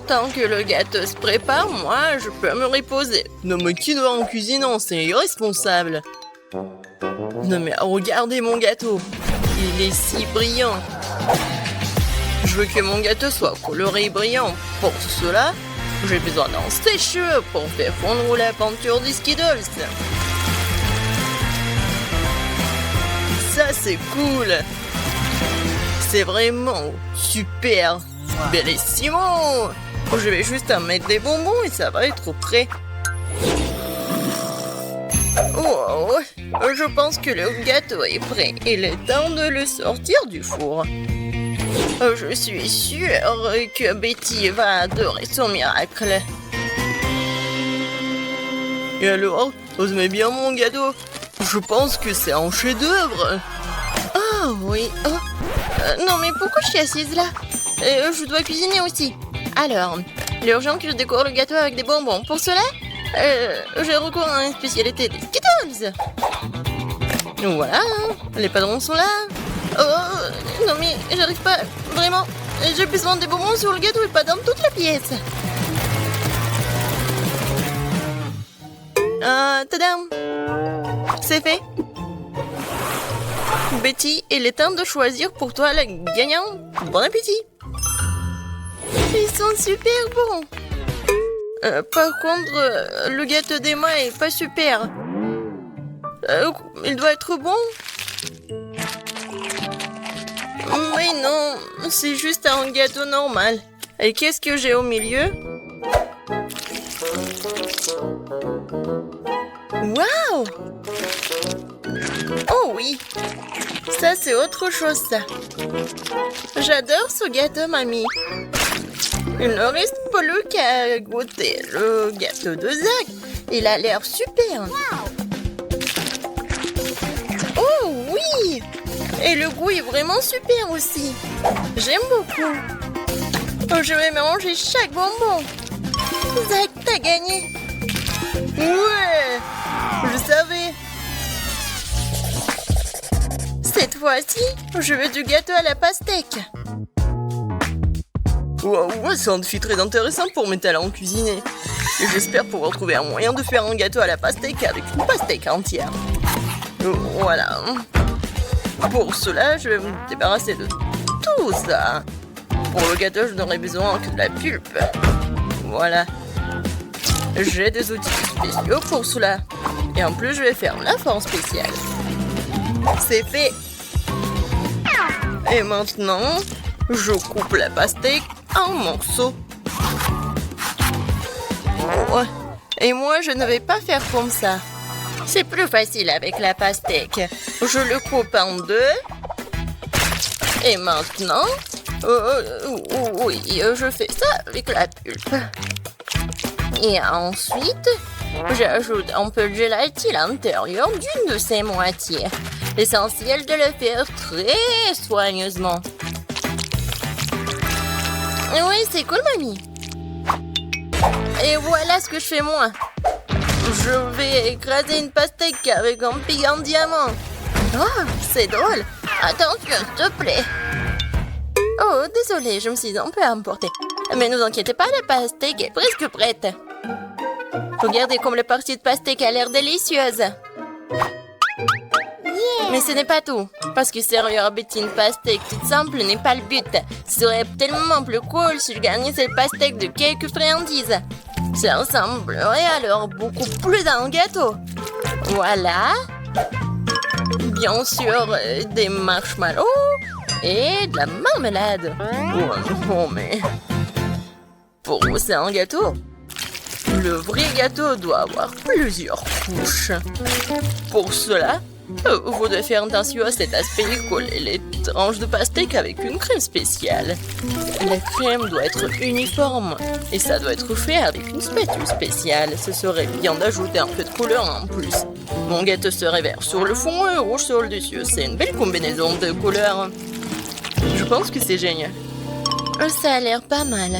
Tant que le gâteau se prépare, moi, je peux me reposer. Non, mais qui doit en cuisinant? C'est irresponsable. Non, mais regardez mon gâteau. Il est si brillant. Je veux que mon gâteau soit coloré et brillant. Pour cela, j'ai besoin d'un sèche-cheveux pour faire fondre la peinture des Skittles. Ça, c'est cool. C'est vraiment super. Bellissimo. Je vais juste en mettre des bonbons et ça va être prêt. Oh, je pense que le gâteau est prêt. Il est temps de le sortir du four. Je suis sûre que Betty va adorer son miracle. Et alors, vous aimez bien mon gâteau? Je pense que c'est un chef-d'œuvre. Ah oui. Non mais pourquoi je suis assise là? Je dois cuisiner aussi. Alors, il est urgent que je décore le gâteau avec des bonbons. Pour cela, j'ai recours à une spécialité des Skittles. Voilà, les padrons sont là. Oh, non mais j'arrive pas, vraiment. J'ai besoin des bonbons sur le gâteau et pas dans toute la pièce. Tadam! C'est fait. Betty, il est temps de choisir pour toi la gagnante. Bon appétit! Ils sont super bons. Par contre, le gâteau d'Emma est pas super. Il doit être bon. Mais non, c'est juste un gâteau normal. Et qu'est-ce que j'ai au milieu? Waouh! Oh oui! Ça, c'est autre chose, ça. J'adore ce gâteau, mamie. Il ne reste plus qu'à goûter le gâteau de Zach. Il a l'air super. Oh oui! Et le goût est vraiment super aussi. J'aime beaucoup. Oh, je vais manger chaque bonbon. Zach, t'as gagné. Ouais! Je savais. Cette fois-ci, je veux du gâteau à la pastèque. Ouais, c'est un défi très intéressant pour mes talents cuisinés. Et j'espère pouvoir trouver un moyen de faire un gâteau à la pastèque avec une pastèque entière. Voilà. Pour cela, je vais me débarrasser de tout ça. Pour le gâteau, je n'aurai besoin que de la pulpe. Voilà. J'ai des outils spéciaux pour cela. Et en plus, je vais faire la forme spéciale. C'est fait. Et maintenant, je coupe la pastèque en morceaux. Oh, et moi, je ne vais pas faire comme ça. C'est plus facile avec la pastèque. Je le coupe en deux. Et maintenant, oui, je fais ça avec la pulpe. Et ensuite, j'ajoute un peu de gélatine à l'intérieur d'une de ses moitiés. L'essentiel de le faire très soigneusement. Oui, c'est cool, mamie. Et voilà ce que je fais moi. Je vais écraser une pastèque avec un pic en diamant. Oh, c'est drôle. Attention, s'il te plaît. Oh, désolé, je me suis un peu emportée. Mais ne vous inquiétez pas, la pastèque est presque prête. Regardez comme la partie de pastèque a l'air délicieuse. Mais ce n'est pas tout. Parce que servir une pastèque toute simple n'est pas le but. Ce serait tellement plus cool si je gagnais cette pastèque de quelques friandises. Ça ressemblerait alors beaucoup plus à un gâteau. Voilà. Bien sûr, des marshmallows et de la marmelade. Oh non, mais... Pour vous, c'est un gâteau. Le vrai gâteau doit avoir plusieurs couches. Pour cela, vous devez faire attention à cet aspect et coller les tranches de pastèque avec une crème spéciale. La crème doit être uniforme et ça doit être fait avec une spatule spéciale. Ce serait bien d'ajouter un peu de couleur en plus. Mon gâteau serait vert sur le fond et rouge sur le dessus. C'est une belle combinaison de couleurs. Je pense que c'est génial. Ça a l'air pas mal.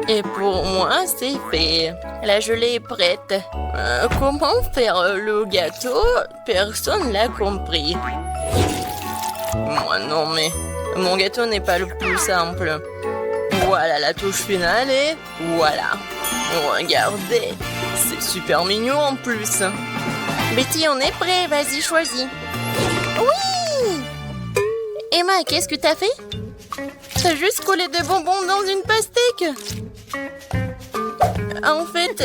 Et pour moi, c'est fait. La gelée est prête. Comment faire le gâteau? Personne l'a compris. Moi non, mais mon gâteau n'est pas le plus simple. Voilà la touche finale et voilà. Regardez, c'est super mignon en plus. Betty, on est prêt, vas-y, choisis. Oui! Emma, qu'est-ce que t'as fait? T'as juste collé des bonbons dans une pastèque. En fait,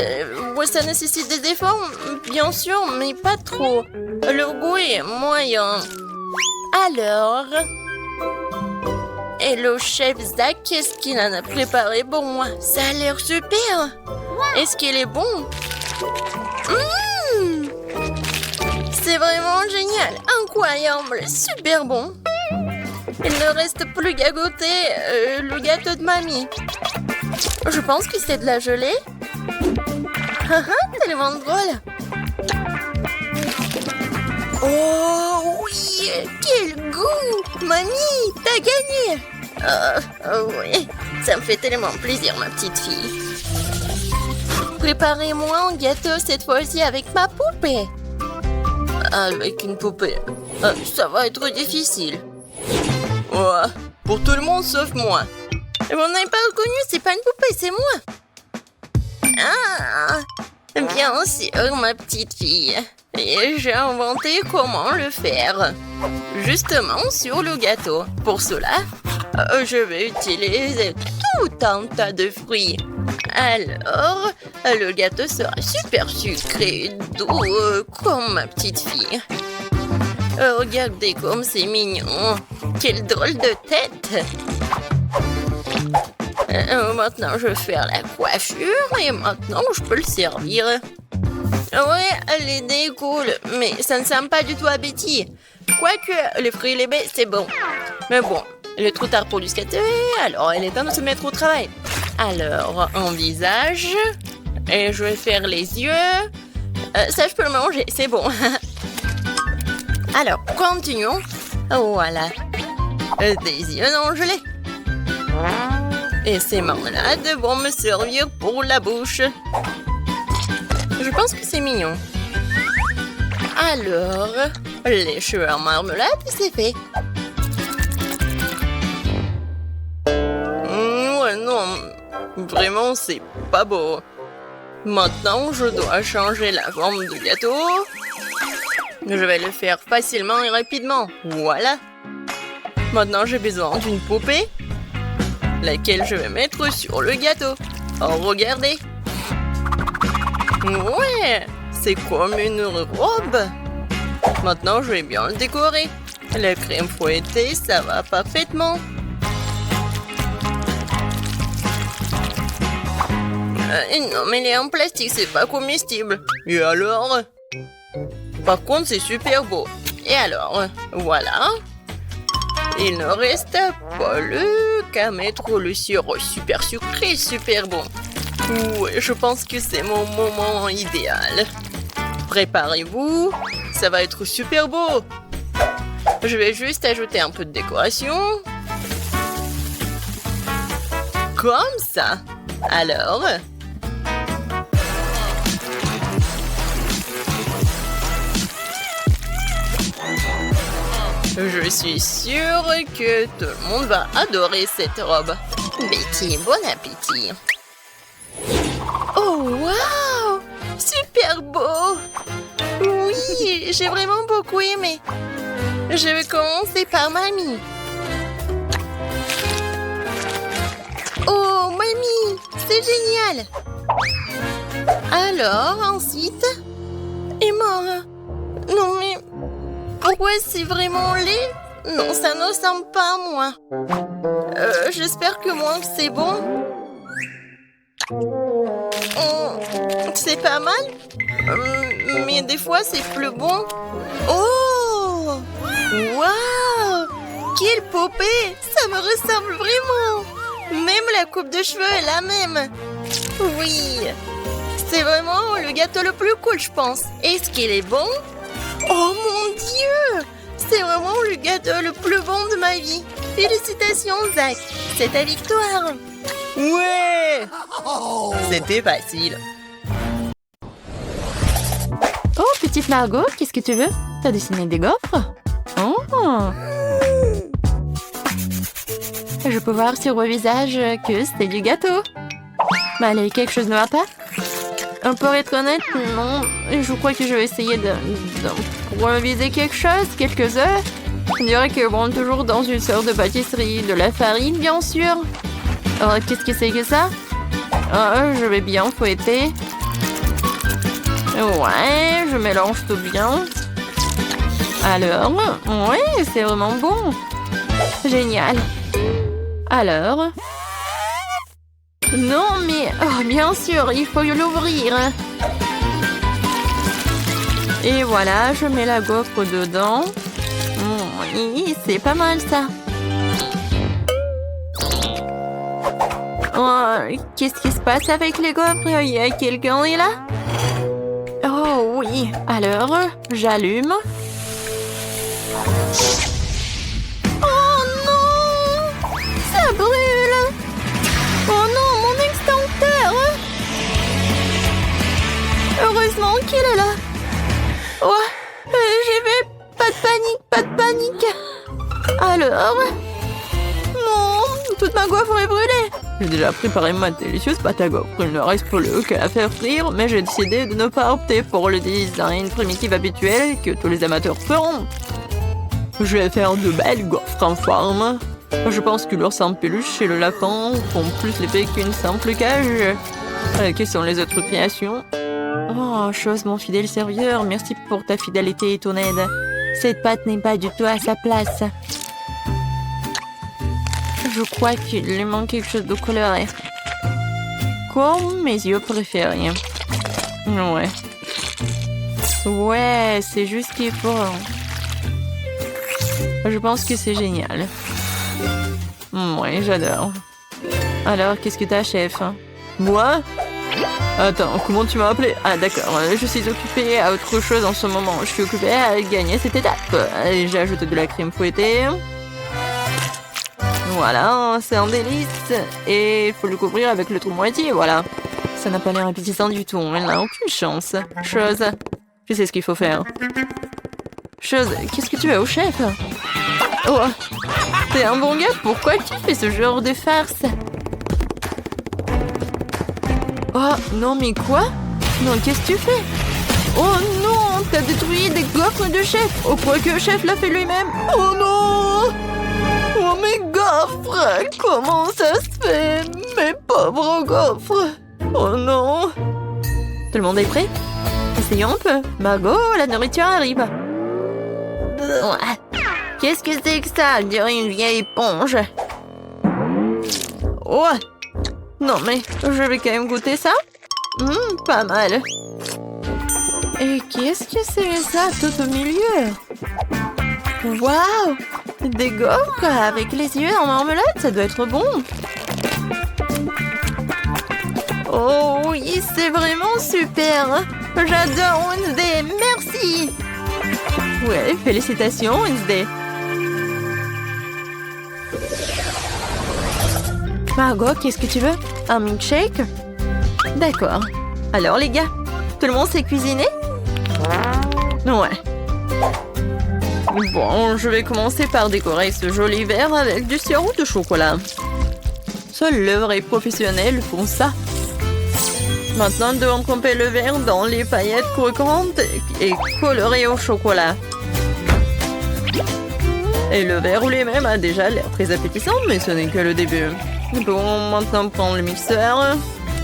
ça nécessite des efforts, bien sûr, mais pas trop. Le goût est moyen. Alors... Et le chef Zach, qu'est-ce qu'il en a préparé pour moi? Ça a l'air super. Est-ce qu'il est bon? C'est vraiment génial, incroyable, super bon. Il ne reste plus qu'à goûter le gâteau de mamie. Je pense que c'est de la gelée. Tellement drôle. Oh oui, quel goût! Mamie, t'as gagné! Oui, ça me fait tellement plaisir, ma petite fille. Préparez-moi un gâteau cette fois-ci avec ma poupée. Avec une poupée, ça va être difficile. Ouais, pour tout le monde sauf moi. Vous n'avez pas reconnu, c'est pas une poupée, c'est moi. Ah, bien sûr, ma petite fille. Et j'ai inventé comment le faire. Justement sur le gâteau. Pour cela, je vais utiliser tout un tas de fruits. Alors, le gâteau sera super sucré, doux, comme ma petite fille. Regardez comme c'est mignon. Quelle drôle de tête. Maintenant, je vais faire la coiffure et maintenant, je peux le servir. Ouais, l'idée est cool, mais ça ne ressemble pas du tout à Betty. Quoique, les fruits et les baies, c'est bon. Mais bon, il est trop tard pour lui scatter, alors il est temps de se mettre au travail. Alors, un visage, et je vais faire les yeux. Ça, je peux le manger, c'est bon. Alors, continuons. Voilà. Des yeux non gelés. Et ces marmelades vont me servir pour la bouche. Je pense que c'est mignon. Alors, les cheveux en marmelade, c'est fait. Ouais, non. Vraiment, c'est pas beau. Maintenant, je dois changer la forme du gâteau. Je vais le faire facilement et rapidement. Voilà. Maintenant, j'ai besoin d'une poupée, laquelle je vais mettre sur le gâteau. Oh, regardez. Ouais, c'est comme une robe. Maintenant, je vais bien le décorer. La crème fouettée, ça va parfaitement. Non, mais elle est en plastique, c'est pas comestible. Et alors? Par contre, c'est super beau. Et alors? Voilà. Il ne reste plus qu'à mettre le sirop super sucré, super bon. Ouais, je pense que c'est mon moment idéal. Préparez-vous, ça va être super beau. Je vais juste ajouter un peu de décoration. Comme ça. Alors... Je suis sûre que tout le monde va adorer cette robe. Betty, bon appétit. Oh, waouh! Super beau! Oui, j'ai vraiment beaucoup aimé. Je vais commencer par mamie. Oh, mamie, c'est génial! Alors, ensuite... Et moi? Non, mais... Pourquoi c'est vraiment laid? Non, ça ne ressemble pas à moi. J'espère que moi, c'est bon. C'est pas mal. Mais des fois, c'est plus bon. Oh! Waouh! Quelle poupée! Ça me ressemble vraiment. Même la coupe de cheveux est la même. Oui. C'est vraiment le gâteau le plus cool, je pense. Est-ce qu'il est bon? Oh mon Dieu! C'est vraiment le gâteau le plus bon de ma vie. Félicitations, Zach. C'est ta victoire. Ouais! C'était facile. Oh, petite Margot, qu'est-ce que tu veux? T'as dessiné des gaufres? Oh! Je peux voir sur vos visages que c'était du gâteau. Mais allez, quelque chose ne va pas? Pour être honnête, non. Je crois que je vais essayer d'improviser quelque chose, quelques œufs. On dirait que bon, toujours dans une sorte de pâtisserie, de la farine, bien sûr. Alors, qu'est-ce que c'est que ça? Je vais bien fouetter. Ouais, je mélange tout bien. Alors, ouais, c'est vraiment bon. Génial. Alors... Non, mais... Oh, bien sûr, il faut l'ouvrir. Et voilà, je mets la gaufre dedans. Oui, c'est pas mal, ça. Oh, qu'est-ce qui se passe avec les gaufres? Il y a quelqu'un est là? Oh, oui. Alors, j'allume. Oh, non! Ça brûle! Oh non, mon extincteur! Heureusement qu'il est là. Oh, j'y vais. Pas de panique. Alors... Non, toute ma gaufre est brûlée. J'ai déjà préparé ma délicieuse pâte à gaufre. Il ne reste plus qu'à la faire frire, mais j'ai décidé de ne pas opter pour le design primitif habituel que tous les amateurs feront. Je vais faire de belles gaufres en forme. Je pense que l'ours en peluche et le lapin font plus l'effet qu'une simple cage. Quelles sont les autres créations? Oh, chose, mon fidèle serviteur, merci pour ta fidélité et ton aide. Cette pâte n'est pas du tout à sa place. Je crois qu'il lui manque quelque chose de coloré. Comme mes yeux préférés. Ouais. Ouais, c'est juste qu'il faut... Je pense que c'est génial. Oui, j'adore. Alors, qu'est-ce que t'as, chef? Moi? Attends, comment tu m'as appelé? Ah, d'accord, je suis occupée à autre chose en ce moment. Je suis occupée à gagner cette étape. J'ai ajouté de la crème fouettée. Voilà, c'est un délice. Et il faut le couvrir avec l'autre moitié, voilà. Ça n'a pas l'air appétissant du tout, elle n'a aucune chance. Chose, je sais ce qu'il faut faire. Chose, qu'est-ce que tu as au chef? Oh, t'es un bon gars, pourquoi tu fais ce genre de farce? Oh, non mais quoi? Non, qu'est-ce que tu fais? Oh non, t'as détruit des gaufres de chef. Oh, quoi que chef l'a fait lui-même. Oh non! Oh mes gaufres! Comment ça se fait? Mes pauvres gaufres! Oh non! Tout le monde est prêt? Essayons un peu. Margot, la nourriture arrive. Qu'est-ce que c'est que ça? On dirait une vieille éponge. Oh! Non mais, je vais quand même goûter ça. Pas mal. Et qu'est-ce que c'est ça tout au milieu? Waouh! Des gaufres avec les yeux en marmelade, ça doit être bon. Oh oui, c'est vraiment super. J'adore Wednesday, merci. Ouais, félicitations Wednesday. Margot, qu'est-ce que tu veux? Un milkshake? D'accord. Alors les gars, tout le monde sait cuisiner? Ouais. Bon, je vais commencer par décorer ce joli verre avec du sirop de chocolat. Seuls les vrais professionnels font ça. Maintenant, nous devons tremper le verre dans les paillettes croquantes et colorées au chocolat. Et le verre ou les mêmes a déjà l'air très appétissant, mais ce n'est que le début. Bon, maintenant prendre le mixeur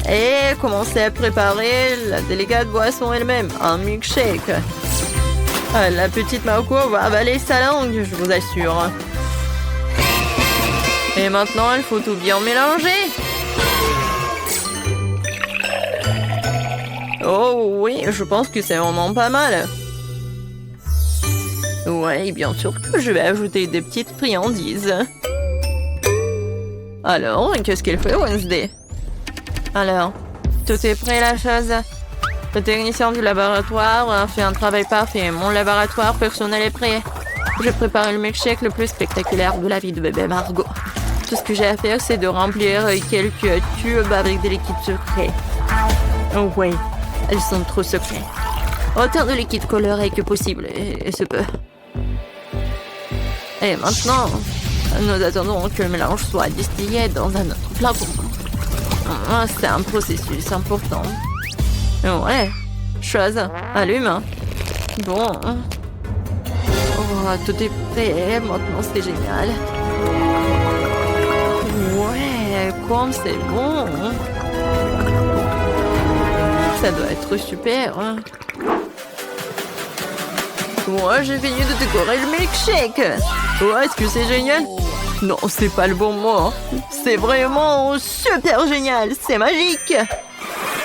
et commencer à préparer la délicate boisson elle-même, un milkshake. La petite Marco va avaler sa langue, je vous assure. Et maintenant, il faut tout bien mélanger. Oh oui, je pense que c'est vraiment pas mal. Ouais, bien sûr que je vais ajouter des petites friandises. Alors, qu'est-ce qu'elle fait, Wednesday? Alors, tout est prêt, la chose? Le technicien du laboratoire a fait un travail parfait. Mon laboratoire personnel est prêt. J'ai préparé le milkshake le plus spectaculaire de la vie de bébé Margot. Tout ce que j'ai à faire, c'est de remplir quelques tubes avec des liquides secrets. Oh oui, elles sont trop secrets. Autant de liquide coloré que possible, et ce peu. Et maintenant, nous attendons que le mélange soit distillé dans un autre flacon. C'est un processus important. Ouais, chose, allume. Bon. Oh, tout est prêt, maintenant c'est génial. Ouais, comme c'est bon. Ça doit être super. Moi, j'ai fini de décorer le milkshake. Oh, est-ce que c'est génial? Non, c'est pas le bon mot. C'est vraiment super génial. C'est magique.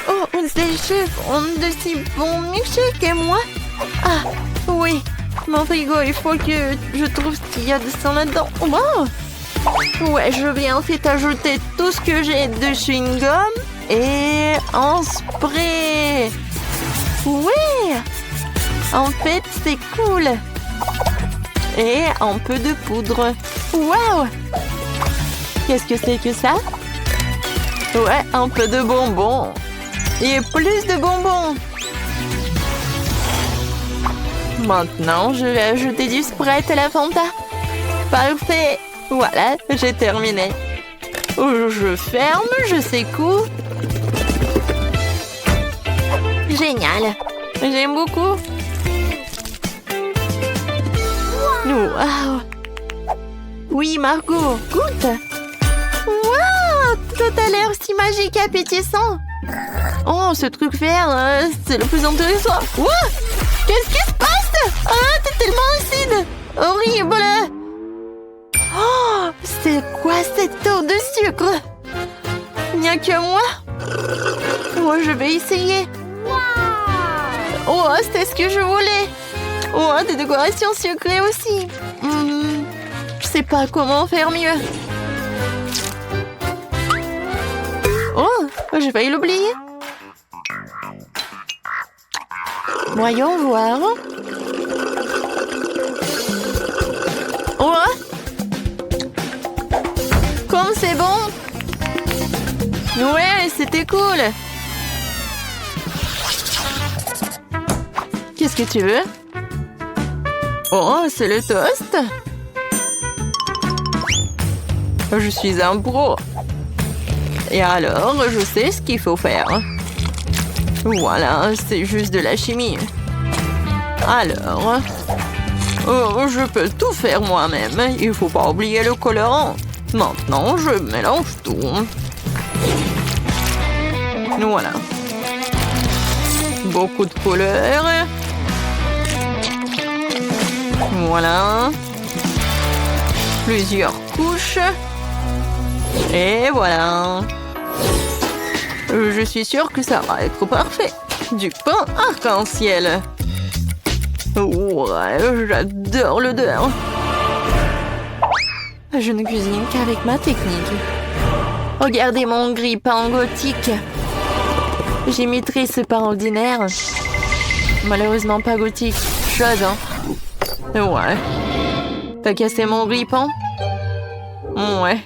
Oh, c'est le chef. On de si bon milkshake et moi? Ah, oui. Mon frigo, il faut que je trouve ce qu'il y a de sang là-dedans. Wow. Ouais, je vais en fait ajouter tout ce que j'ai de chewing-gum et un spray. Oui. En fait, c'est cool. Et un peu de poudre. Waouh! Qu'est-ce que c'est que ça? Ouais, un peu de bonbons. Et plus de bonbons. Maintenant, je vais ajouter du Sprite à la Fanta. Parfait. Voilà, j'ai terminé. Je ferme, je secoue. Génial. J'aime beaucoup. Wow. Oui, Margot, goûte. Wow, tout a l'air si magique et appétissant. Oh, ce truc vert, c'est le plus intéressant. Wow, qu'est-ce qui se passe? Ah, t'es tellement acide. Horrible. Oh, c'est quoi cette eau de sucre? Il n'y a que moi. Oh, je vais essayer. Oh, c'est ce que je voulais. Oh, des décorations sucrées aussi. Je sais pas comment faire mieux. J'ai failli l'oublier. Voyons voir. Ouais. Comme c'est bon. Ouais, c'était cool. Qu'est-ce que tu veux? Oh, c'est le toast. Je suis un pro. Et alors, je sais ce qu'il faut faire. Voilà, c'est juste de la chimie. Alors, oh, je peux tout faire moi-même. Il faut pas oublier le colorant. Maintenant, je mélange tout. Voilà. Beaucoup de couleurs. Voilà. Plusieurs couches. Et voilà. Je suis sûre que ça va être parfait. Du pain arc-en-ciel. Ouais, j'adore l'odeur. Je ne cuisine qu'avec ma technique. Regardez mon grille-pain gothique. J'imiterai ce pain ordinaire. Malheureusement pas gothique. Chose, hein. Ouais. T'as cassé mon grille-pain? Ouais.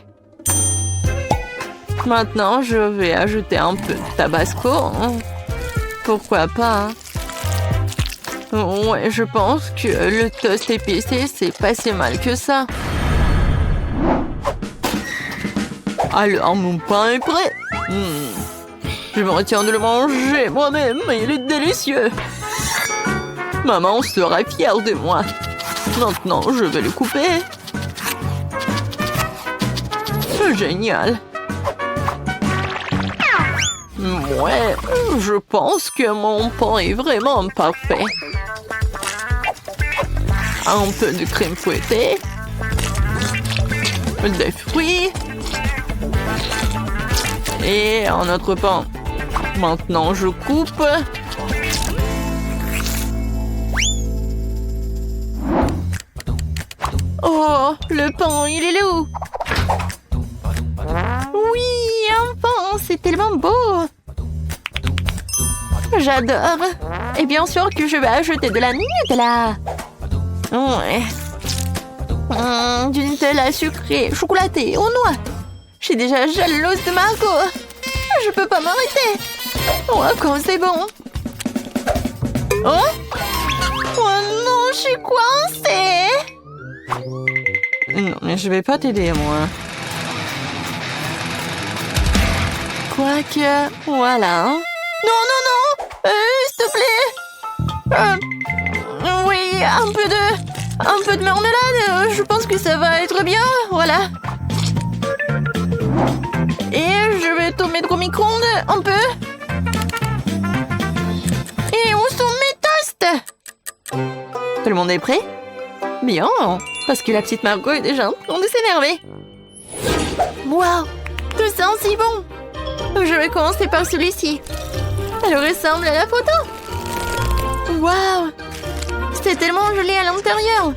Maintenant, je vais ajouter un peu de tabasco. Hein. Pourquoi pas, hein. Ouais, je pense que le toast épicé, c'est pas si mal que ça. Alors, mon pain est prêt. Je me retiens de le manger moi-même. Il est délicieux. Maman sera fière de moi. Maintenant, je vais le couper. Génial. Ouais, je pense que mon pain est vraiment parfait. Un peu de crème fouettée. Des fruits. Et un autre pain. Maintenant, je coupe. Oh, le pain, il est là où? Oui, un pain, c'est tellement beau. J'adore. Et bien sûr que je vais ajouter de la Nutella. Ouais. Du Nutella sucré, chocolaté, aux noix. Je suis déjà jalouse de Margot. Je peux pas m'arrêter. Oh, quand c'est bon. Oh? Oh non, je suis coincée. Non, mais je vais pas t'aider, moi. Quoique, voilà. Non, non, non. S'il te plaît. Oui, un peu de marmelade. Je pense que ça va être bien. Voilà. Et je vais tout mettre au micro-ondes un peu. Et où sont mes toasts? Tout le monde est prêt? Bien, parce que la petite Margot est déjà en train de s'énerver. Waouh, tout ça si bon. Je vais commencer par celui-ci. Elle ressemble à la photo. Waouh, c'est tellement joli à l'intérieur.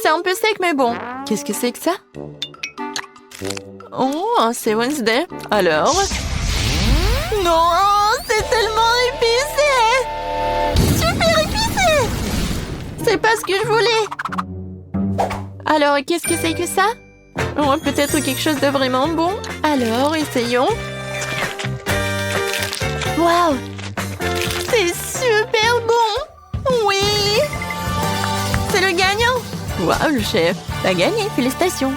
C'est un peu sec, mais bon. Qu'est-ce que c'est que ça? Oh, c'est Wednesday. Alors? Non, c'est tellement épicé. Super épicé. C'est pas ce que je voulais. Alors, qu'est-ce que c'est que ça? Oh, peut-être quelque chose de vraiment bon. Alors, essayons. Waouh! C'est super bon! Oui! C'est le gagnant! Waouh, le chef! T'as gagné, félicitations!